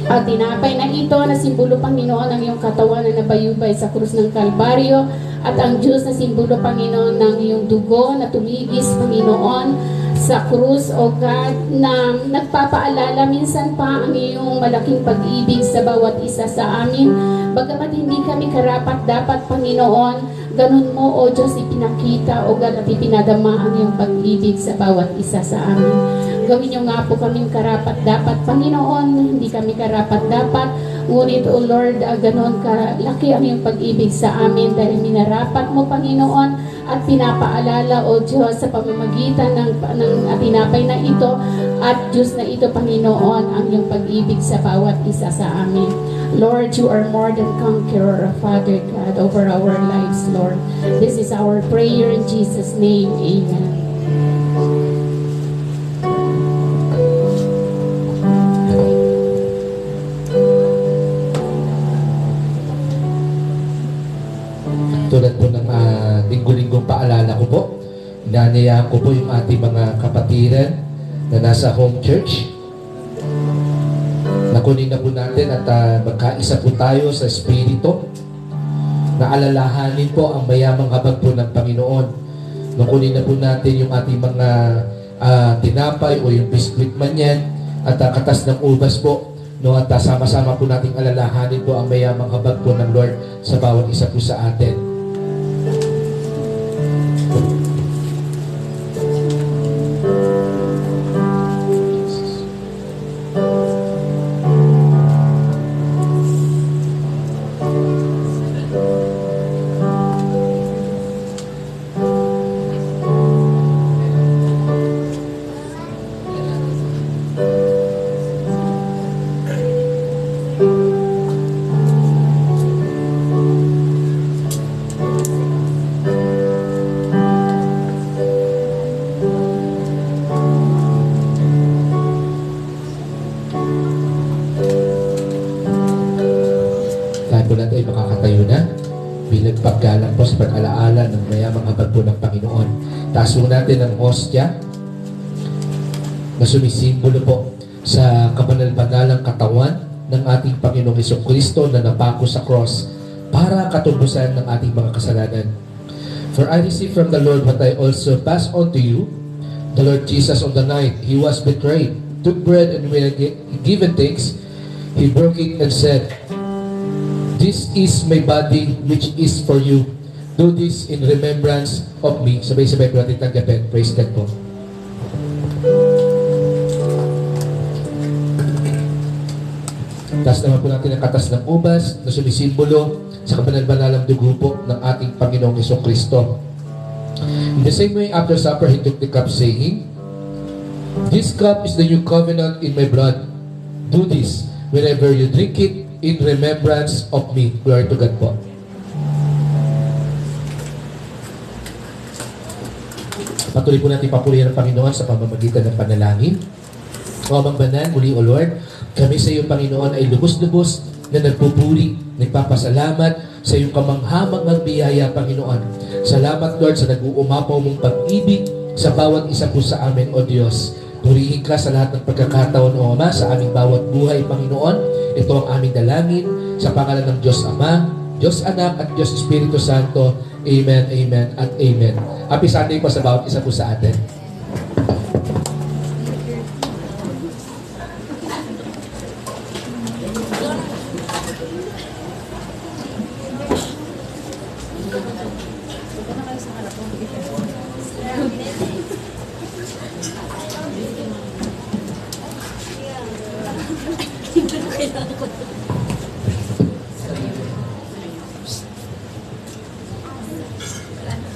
tinapay na ito na simbolo, Panginoon, ng iyong katawan na nabayubay sa krus ng Kalbaryo, at ang Diyos na simbolo, Panginoon, ng iyong dugo na tumigis, Panginoon, sa krus, O God, na nagpapaalala minsan pa ang iyong malaking pag-ibig sa bawat isa sa amin. Bagamat hindi kami karapat-dapat, Panginoon, ganun mo, O Diyos, ipinakita, O God, at ipinadama ang iyong pag-ibig sa bawat isa sa amin. Gawin niyo nga po kaming karapat-dapat. Panginoon, hindi kami karapat-dapat. Ngunit, O Lord, ganoon kalaki ang iyong pag-ibig sa amin dahil minarapat mo, Panginoon, at pinapaalala, O Diyos, sa pamamagitan ng tinapay na ito at Diyos na ito, Panginoon, ang iyong pag-ibig sa bawat isa sa amin. Lord, you are more than conqueror, Father God, over our lives, Lord. This is our prayer in Jesus' name. Amen. Tulad po ng linggo-linggong paalala ko po, inanayaan ko po yung ating mga kapatiran na nasa home church. Nakunin na po natin at magkaisa po tayo sa Espiritu na alalahanin po ang mayamang habag po ng Panginoon. Nakunin na po natin yung ating mga tinapay o yung biskuit man yan at katas ng ubas po. No, at sama-sama po nating alalahanin po ang mayamang habag po ng Lord sa bawat isa po sa atin. Po natin ay makakatayo na bilang paggalang po sa pag-alaala ng mayamang habag po ng Panginoon. Taas po natin ang hostya na sumisimbolo po sa kabanal-banalang katawan ng ating Panginoong Hesukristo na napako sa cross para katubusan ng ating mga kasalanan. For I received from the Lord what I also pass on to you. The Lord Jesus, on the night He was betrayed, took bread, and when He given thanks, He broke it and said, "This is my body which is for you. Do this in remembrance of me." Sabay-sabay po natin tanggapin. Praise God po. Taas naman po natin ang katas ng ubas na sumisimbolo sa kabanal-banalang dugo po ng ating Panginoong Hesukristo. In the same way, after supper, He took the cup saying, "This cup is the new covenant in my blood. Do this whenever you drink it in remembrance of me." Glory to God po. Patuloy po natin papurihan ng Panginoon sa pamamagitan ng panalangin. O Amang Banal, muli O Lord, kami sa iyo, Panginoon, ay lubos-lubos na nagpupuri, nagpapasalamat sa iyong kamanghamangang biyaya, Panginoon. Salamat, Lord, sa nag-uumapaw mong pag-ibig sa bawat isa po sa amin, O Diyos. Purihin ka sa lahat ng pagkakataon, O Ama, sa aming bawat buhay, Panginoon. Ito ang aming dalangin sa pangalan ng Diyos Ama, Diyos Anak, at Diyos Espiritu Santo. Amen, amen, at amen. Happy Sunday po sa bawat isa po sa atin.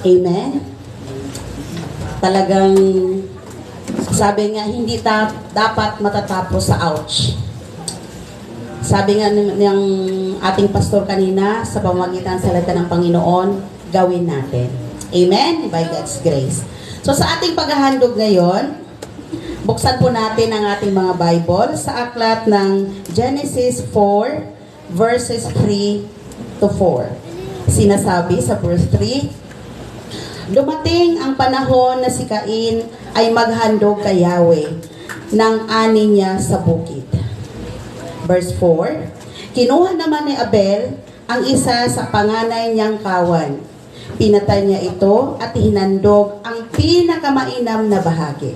Amen. Talagang sabi nga hindi dapat matatapos sa ouch. Sabi nga ng ating pastor kanina sa pamamagitan sa salita ng Panginoon, gawin natin. Amen? By God's grace. So sa ating paghahandog ngayon, buksan po natin ang ating mga Bible sa aklat ng Genesis 4 verses 3 to 4. Sinasabi sa verse 3, "Dumating ang panahon na si Cain ay maghandog kay Yahweh ng ani niya sa bukid." Verse 4, "Kinuha naman ni Abel ang isa sa panganay niyang kawan. Pinatay niya ito at hinandog ang pinakamainam na bahagi.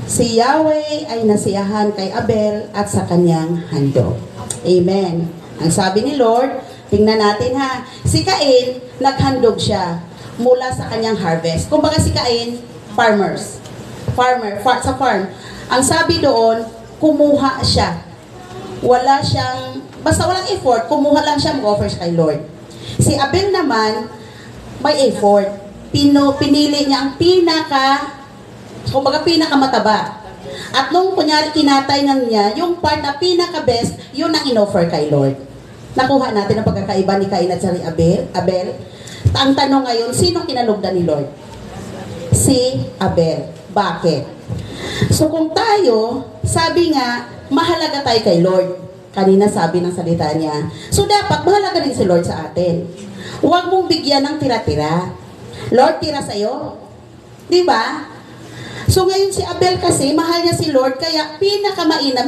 Si Yahweh ay nasiyahan kay Abel at sa kanyang handog." Amen. Ang sabi ni Lord, Tingnan natin ha. Si Cain, naghandog siya mula sa kanyang harvest. Kung baka si Cain, farmer, sa farm. Ang sabi doon, kumuha siya. Wala siyang, basta walang effort, kumuha lang siya, mag-offer siya kay Lord. Si Abel naman, may effort. Pinili niya ang pinakamataba. At nung kunyari kinatay niya, yung part na pinaka-best, yun ang in-offer kay Lord. Nakuha natin ang pagkakaiba ni Cain at ni Abel. Ang tanong ngayon, sino kinalugdan ni Lord? Si Abel. Bakit? So kung tayo, sabi nga, mahalaga tayo kay Lord. Kanina sabi ng salita niya. So dapat mahalaga din si Lord sa atin. Huwag mong bigyan ng tira-tira. Lord, tira sa'yo. Di ba? So ngayon si Abel kasi, mahal niya si Lord, kaya pinakamainam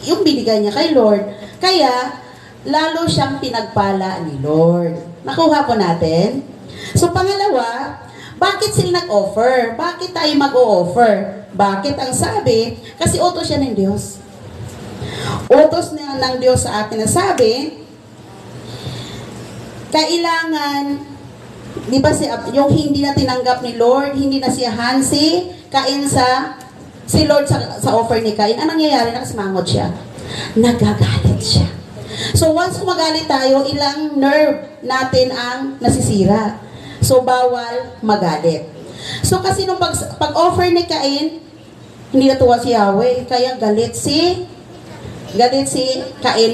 yung binigay niya kay Lord. Kaya, lalo siyang pinagpala ni Lord. Nakuha po natin? So pangalawa, bakit sila nag-offer? Bakit tayo mag-o-offer? Bakit ang sabi? Kasi utos siya ng Diyos. Utos niya ng Diyos sa atin na sabi, kailangan, di ba yung hindi na tinanggap ni Lord, hindi na siya hansi, Cain si Lord sa offer ni Cain, anong nangyayari? Nakasmangot siya. Nagagalit siya. So once kumagalit tayo, ilang nerve natin ang nasisira. So bawal magalit. So kasi nung pag-offer ni Cain, hindi natuwa si Yahweh, kaya galit si Cain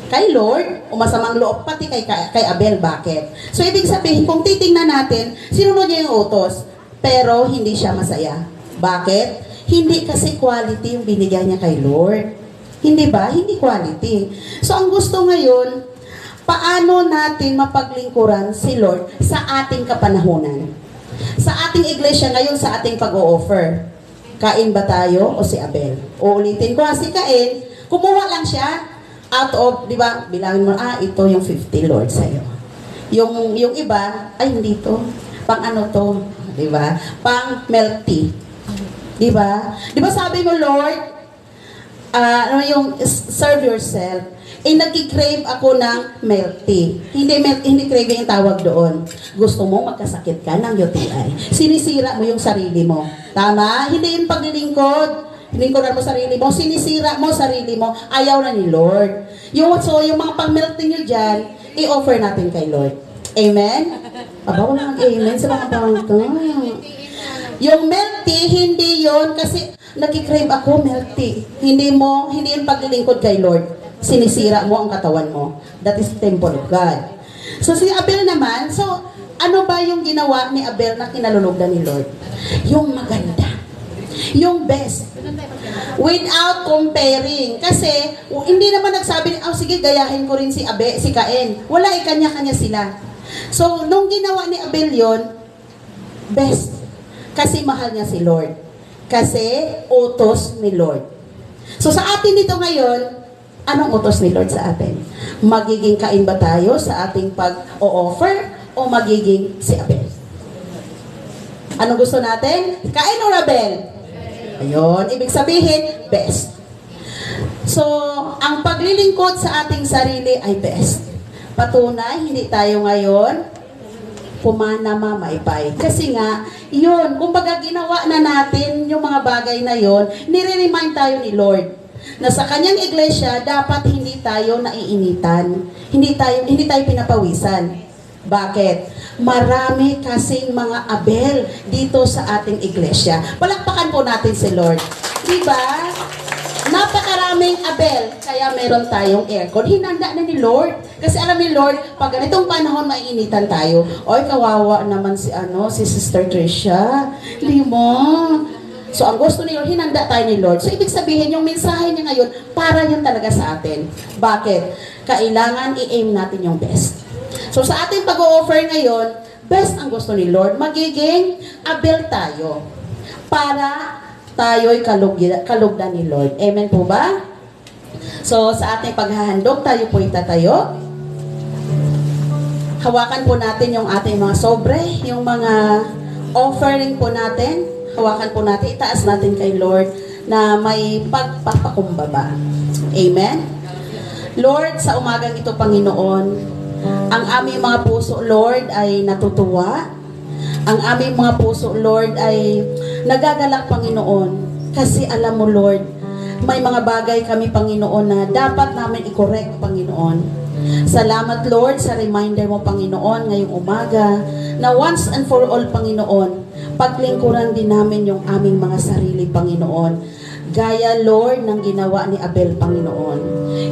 kay Lord, umasamang loob pati kay Abel. Bakit? So ibig sabihin, kung titingnan natin, sinunod niya yung utos, pero hindi siya masaya. Bakit? Hindi kasi quality yung binigay niya kay Lord. Hindi ba? Hindi quality. So, ang gusto ngayon, paano natin mapaglingkuran si Lord sa ating kapanahunan? Sa ating iglesia ngayon, sa ating pag-o-offer. Cain ba tayo o si Abel? Uulitin ko, si Cain, kumuha lang siya out of, di ba, bilangin mo, ito yung 50 Lord sa'yo. Yung iba, ay hindi to. Pang ano to? Di ba? Pang milk tea. Di ba? Di ba sabi mo, Lord, yung serve yourself, nagki-crave ako ng milk tea. Hindi craving yung tawag doon. Gusto mo magkasakit ka ng UTI. Sinisira mo yung sarili mo. Tama? Hindi yung paglilingkod. Lingkuran mo sarili mo. Sinisira mo sarili mo. Ayaw na ni Lord. Yung mga pang-milk tea nyo dyan, i-offer natin kay Lord. Amen? Aba, walang amen sa mga pangto. Yung milk tea, hindi yon kasi nagki-crave ako milk tea. Hindi yung paglilingkod kay Lord. Sinisira mo ang katawan mo. That is temple of God. So si Abel naman, so ano ba yung ginawa ni Abel na kinalulugdan ni Lord? Yung maganda. Yung best. Without comparing. Kasi hindi naman nagsabi, sige gayahin ko rin si Cain. Wala, kanya-kanya sila. So nung ginawa ni Abel yon, best. Kasi mahal niya si Lord. Kasi utos ni Lord. So sa atin dito ngayon, anong utos ni Lord sa atin? Magiging Cain ba tayo sa ating pag-o-offer o magiging si Abel? Anong gusto natin? Cain o Abel? Ayun, ibig sabihin, best. So, ang paglilingkod sa ating sarili ay best. Patunay, hindi tayo ngayon pumana mamaypay. Kasi nga, yun, kumbaga ginawa na natin yung mga bagay na yun, nire-remind tayo ni Lord na sa kanyang iglesia, dapat hindi tayo naiinitan. Hindi tayo pinapawisan. Bakit? Marami kasing mga Abel dito sa ating iglesia. Palakpakan po natin si Lord. Diba? Napakaraming Abel, kaya meron tayong aircon. Hinanda na ni Lord. Kasi alam ni Lord, pag ganitong panahon maiinitan tayo, oy, kawawa naman si Sister Tricia. Di mo. So, ang gusto ni Lord, hinanda tayo ni Lord. So, ibig sabihin, yung mensahe niya ngayon, para yun talaga sa atin. Bakit? Kailangan i-aim natin yung best. So, sa ating pag-o-offer ngayon, best ang gusto ni Lord. Magiging Abel tayo. Para tayo'y kalugdan ni Lord. Amen po ba? So, sa ating paghahandog, tayo po itatayo. Hawakan po natin yung ating mga sobre, yung mga offering po natin. Hawakan po natin, itaas natin kay Lord na may pagpapakumbaba. Amen? Lord, sa umagang ito, Panginoon, Ang aming mga puso, Lord, ay natutuwa. Ang aming mga puso, Lord, ay nagagalak, Panginoon. Kasi alam mo, Lord, may mga bagay kami, Panginoon, na dapat namin i-correct, Panginoon. Salamat, Lord, sa reminder mo, Panginoon, ngayong umaga, na once and for all, Panginoon, paglingkuran din namin yung aming mga sarili, Panginoon. Gaya, Lord, ng ginawa ni Abel, Panginoon.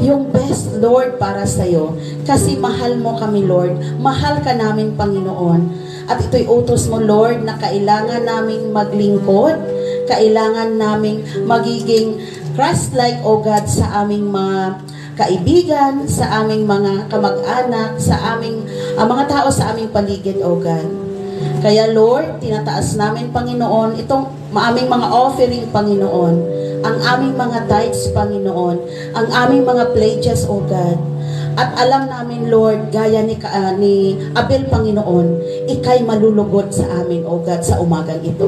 Yung best, Lord, para sa'yo. Kasi mahal mo kami, Lord. Mahal ka namin, Panginoon. At ito'y utos mo, Lord, na kailangan naming maglingkod. Kailangan naming magiging Christ-like, O God, sa aming mga kaibigan, sa aming mga kamag-anak, sa aming mga tao sa aming paligid, O God. Kaya Lord, tinataas namin, Panginoon, itong aming mga offering, Panginoon, ang aming mga tithes, Panginoon, ang aming mga pledges, O God. At alam namin, Lord, gaya ni Abel, Panginoon, ika'y malulugod sa amin, O God, sa umagang ito.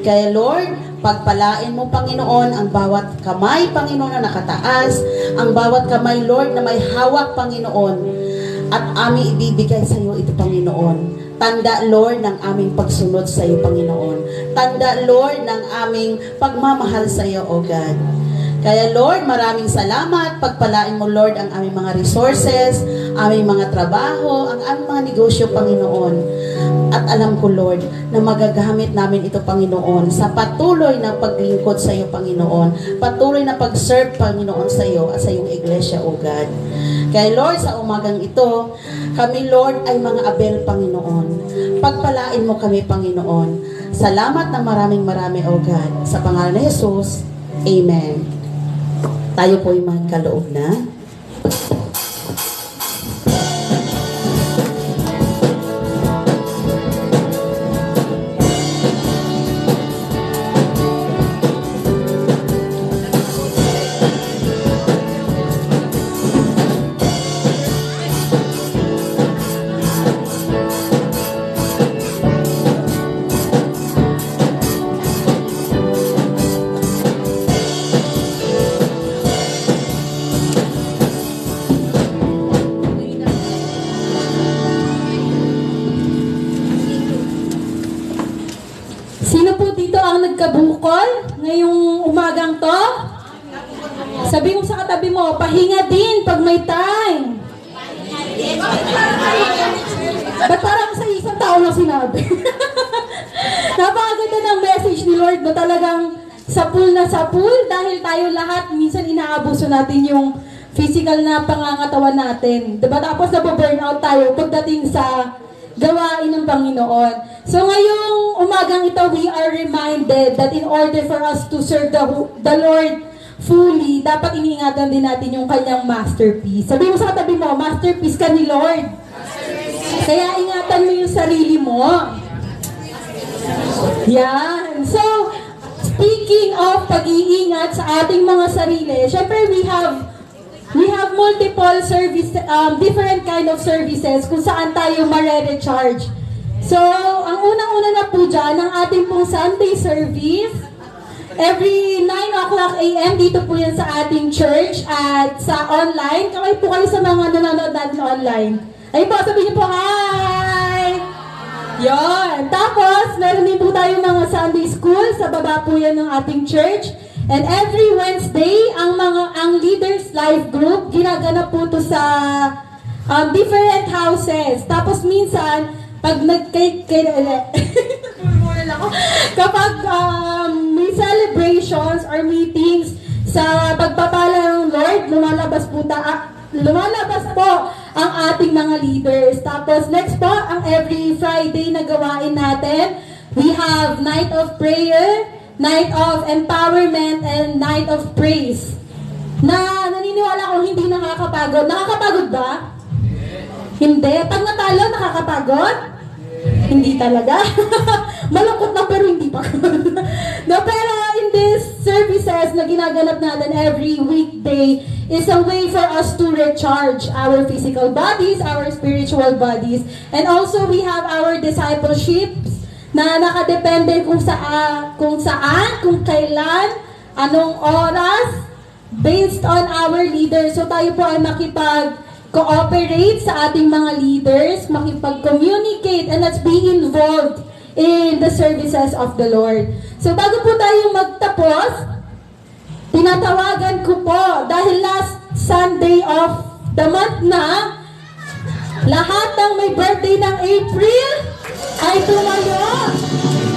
Kaya Lord, pagpalain mo, Panginoon, ang bawat kamay, Panginoon, na nakataas, ang bawat kamay, Lord, na may hawak, Panginoon, at aming ibibigay sa iyo ito, Panginoon. Tanda, Lord, ng aming pagsunod sa iyo, Panginoon. Tanda, Lord, ng aming pagmamahal sa iyo, O God. Kaya, Lord, maraming salamat. Pagpalain mo, Lord, ang aming mga resources, aming mga trabaho, ang aming mga negosyo, Panginoon. At alam ko, Lord, na magagamit namin ito, Panginoon, sa patuloy na paglingkod sa iyo, Panginoon. Patuloy na pag-serve, Panginoon, sa iyo at sa iyong iglesia, O God. Kaya, Lord, sa umagang ito, kami, Lord, ay mga Abel, Panginoon. Pagpalain mo kami, Panginoon. Salamat ng marami, O God. Sa pangalan ni Jesus, Amen. Tayo po'y magkaloob na. Sino po dito ang nagkabukol ngayong umagang to? Sabi mo sa katabi mo, pahinga din pag may time. Ba't parang sa isang tao lang sinabi? Napakaganda ng message ni Lord na talagang sa pool dahil tayo lahat minsan inaabuso natin yung physical na pangangatawan natin. Diba? Tapos nababurnout tayo pagdating sa gawain ng Panginoon. So ngayong umagang ito, we are reminded that in order for us to serve the Lord fully, dapat iniingatan din natin yung kanyang masterpiece. Sabi mo sa katabi mo, masterpiece ka ni Lord. Kaya ingatan mo yung sarili mo. Yan. So, speaking of pag-iingat sa ating mga sarili, syempre we have multiple service, different kind of services kung saan tayo ma-recharge. So, ang unang-una na po dyan, ang ating pong Sunday service, every 9 o'clock a.m. dito po yan sa ating church at sa online. Kaway po kayo sa mga nanonood natin online. Ayun po, sabihin niyo po, hi! Yon. Tapos, meron din po tayo mga Sunday school. Sa baba po yan ng ating church. And every Wednesday, ang Leaders Life Group, ginaganap po to sa different houses. Tapos minsan, pag kapag may celebrations or meetings sa pagpapala ng Lord, lumalabas po ang ating mga leaders. Tapos next po, ang every Friday na gawain natin, we have Night of Prayer, Night of Empowerment, and Night of Praise. Na naniniwala kong hindi nakakapagod. Nakakapagod ba? Hindi. Pag natalo, nakakapagod? Hindi talaga. Malungkot na pero hindi pa. No, pero in these services na ginaganap natin every weekday is a way for us to recharge our physical bodies, our spiritual bodies, and also we have our discipleships na nakadepende kung saan, kung kailan, anong oras, based on our leaders. So tayo po ay makipag makipag-cooperate sa ating mga leaders, makipag-communicate, and let's be involved in the services of the Lord. So bago po tayong magtapos, tinatawagan ko po, dahil last Sunday of the month na, lahat ng may birthday ng April ay tumayo.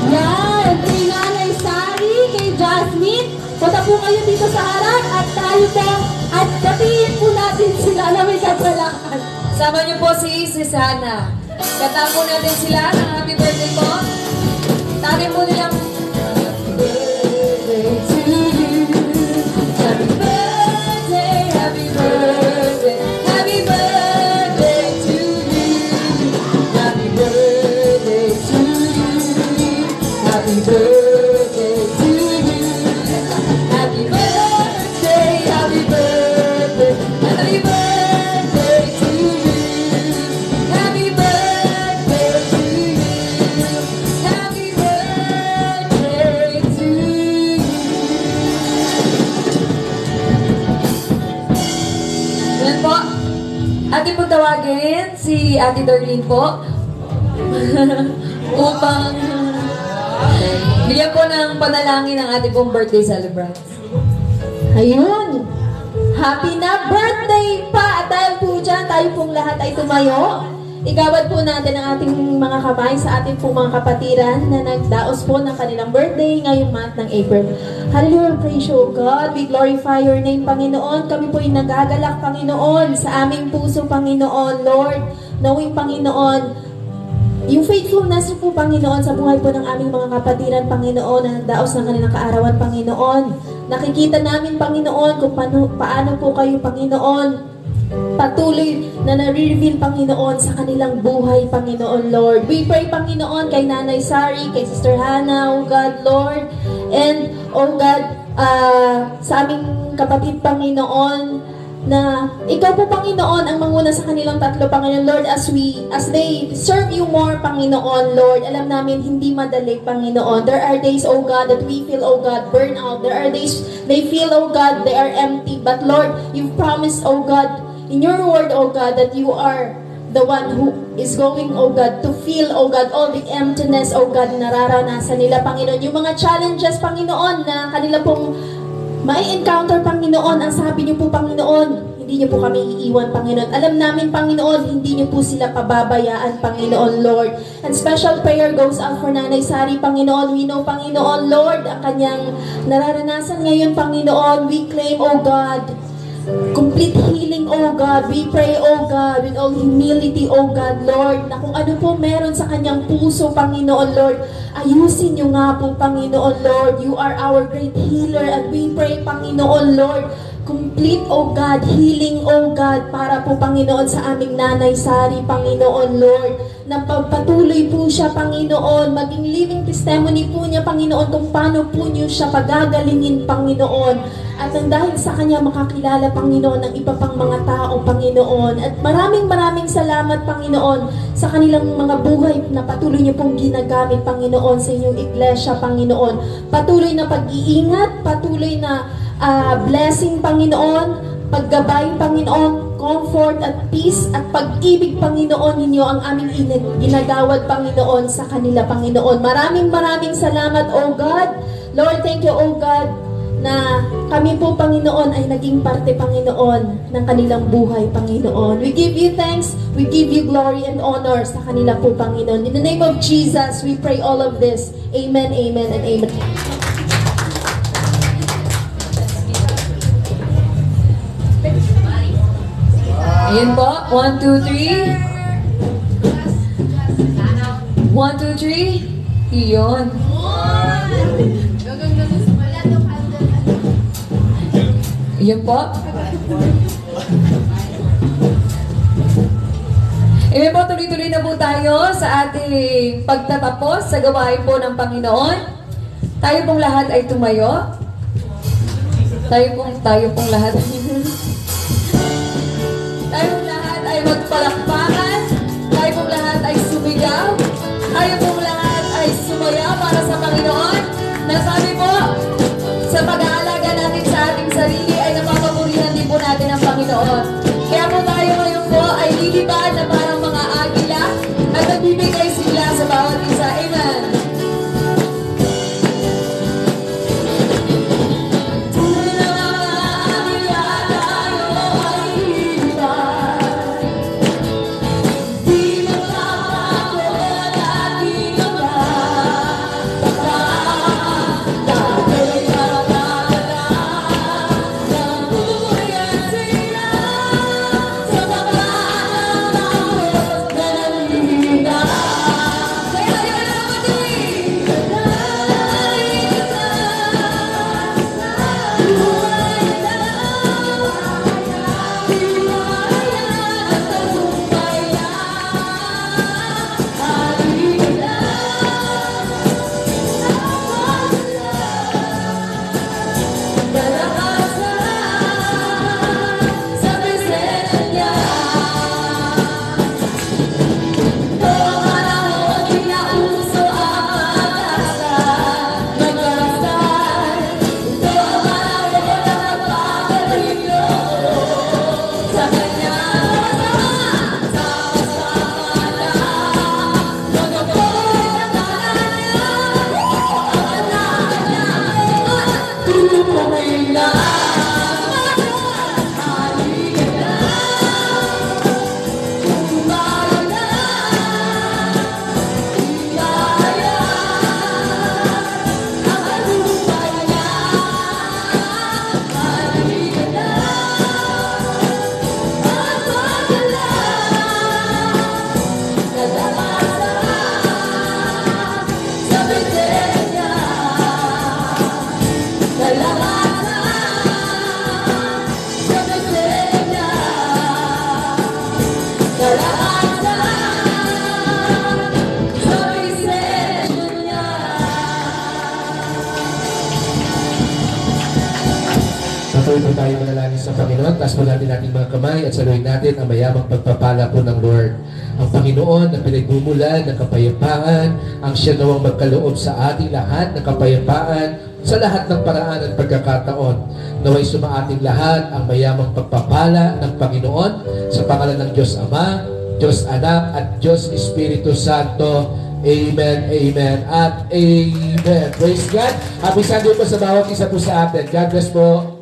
Yan, kay Nanay Sari, kay Jasmine, punta po kayo dito sa harap at tayo po, at batiin po natin sila na may kapalakan. Sama niyo po si Hannah. Kataan po natin sila ng happy birthday po. Tagin po nilang happy birthday, happy birthday, happy birthday to you, happy birthday to you, happy birthday to you, happy birthday, happy birthday, happy birthday to you, happy birthday to you, happy birthday to you. Yan po. Atin po tawagin si Ate Darlene po upang bigyan po ng panalangin ang ating pong birthday celebrant. Ayun! Happy na birthday pa! At dahil po dyan, tayo pong lahat ay tumayo. Igawad po natin ang ating mga kamay sa ating pong mga kapatiran na nagdaos po ng kanilang birthday ngayong month ng April. Hallelujah, praise you, O God. We glorify your name, Panginoon. Kami po ay nagagalak, Panginoon, sa aming puso, Panginoon, Lord. Knowing, Panginoon, yung faithfulness po, Panginoon, sa buhay po ng aming mga kapatiran, Panginoon, na nagdaos ng kanilang kaarawan, Panginoon. Nakikita namin, Panginoon, kung paano po kayo, Panginoon, patuloy na nare-reveal, Panginoon, sa kanilang buhay, Panginoon, Lord. We pray, Panginoon, kay Nanay Sari, kay Sister Hannah, O God, Lord, and, O God, sa aming kapatid, Panginoon, na ikaw po, Panginoon, ang manguna sa kanilang tatlo, Panginoon, Lord, as they serve you more, Panginoon, Lord. Alam namin, hindi madali, Panginoon. There are days, O God, that we feel, O God, burn out. There are days they feel, O God, they are empty. But, Lord, you've promised, O God, in your word, O God, that you are the one who is going, O God, to feel, O God, all the emptiness, O God, na nararanasan nila, Panginoon. Yung mga challenges, Panginoon, na kanila pong may encounter, Panginoon, ang sabi niyo po, Panginoon, hindi niyo po kami iiwan, Panginoon. Alam namin, Panginoon, hindi niyo po sila pababayaan, Panginoon, Lord. And special prayer goes out for Nanay Sari, Panginoon. We know, Panginoon, Lord, ang kanyang nararanasan ngayon, Panginoon. We claim, O God, complete healing, O God. We pray, O God, with all humility, O God, Lord, na kung ano po meron sa kanyang puso, Panginoon, Lord, ayusin niyo nga po, Panginoon, Lord. You are our great healer, and we pray, Panginoon, Lord, complete, O God, healing, O God, para po, Panginoon, sa aming Nanay Sari, Panginoon, Lord, na pagpatuloy po siya, Panginoon, maging living testimony po niya, Panginoon, kung paano po niyo siya pagagalingin, Panginoon, at nang dahil sa kanya makakilala, Panginoon, ng iba pang mga tao, Panginoon, at maraming salamat, Panginoon, sa kanilang mga buhay na patuloy niyo pong ginagamit, Panginoon, sa inyong iglesia, Panginoon, patuloy na pag-iingat, patuloy na blessing, Panginoon, paggabay, Panginoon, comfort at peace at pag-ibig, Panginoon, ninyo ang aming ginagawad, Panginoon, sa kanila, Panginoon. Maraming salamat, O God. Lord, thank you, O God, na kami po, Panginoon, ay naging parte, Panginoon, ng kanilang buhay, Panginoon. We give you thanks, we give you glory and honor sa kanila po, Panginoon. In the name of Jesus, we pray all of this. Amen, amen, and amen. Ayan po. 1, 2, 3. 1, 2, 3. Iyon. Iyon po. Ayan po, tuloy-tuloy na po tayo sa ating pagtatapos sa gawain po ng Panginoon. Tayo pong lahat ay tumayo. Tayo pong lahat. Tayong lahat ay magpalakpakan. Tayo pong lahat ay sumigaw. Tayo pong lahat ay sumaya para sa Panginoon. Nasabi po, sa pag-aalaga natin sa ating sarili ay napapapurihan din po natin ang Panginoon. Kaya po tayo ngayon po Tuloy po tayo manalangin sa Panginoon. Taas po natin ating mga kamay at saluhin natin ang mayamang pagpapala po ng Lord. Ang Panginoon na pinagmumulan ng kapayapaan, ang siya nawang magkaloob sa ating lahat ng kapayapaan sa lahat ng paraan at pagkakataon. Naway sumaating lahat ang mayamang pagpapala ng Panginoon sa pangalan ng Diyos Ama, Diyos Anak at Diyos Espiritu Santo. Amen, amen, at amen. Praise God. Happy Sunday po sa bawat isa po sa atin. God bless po.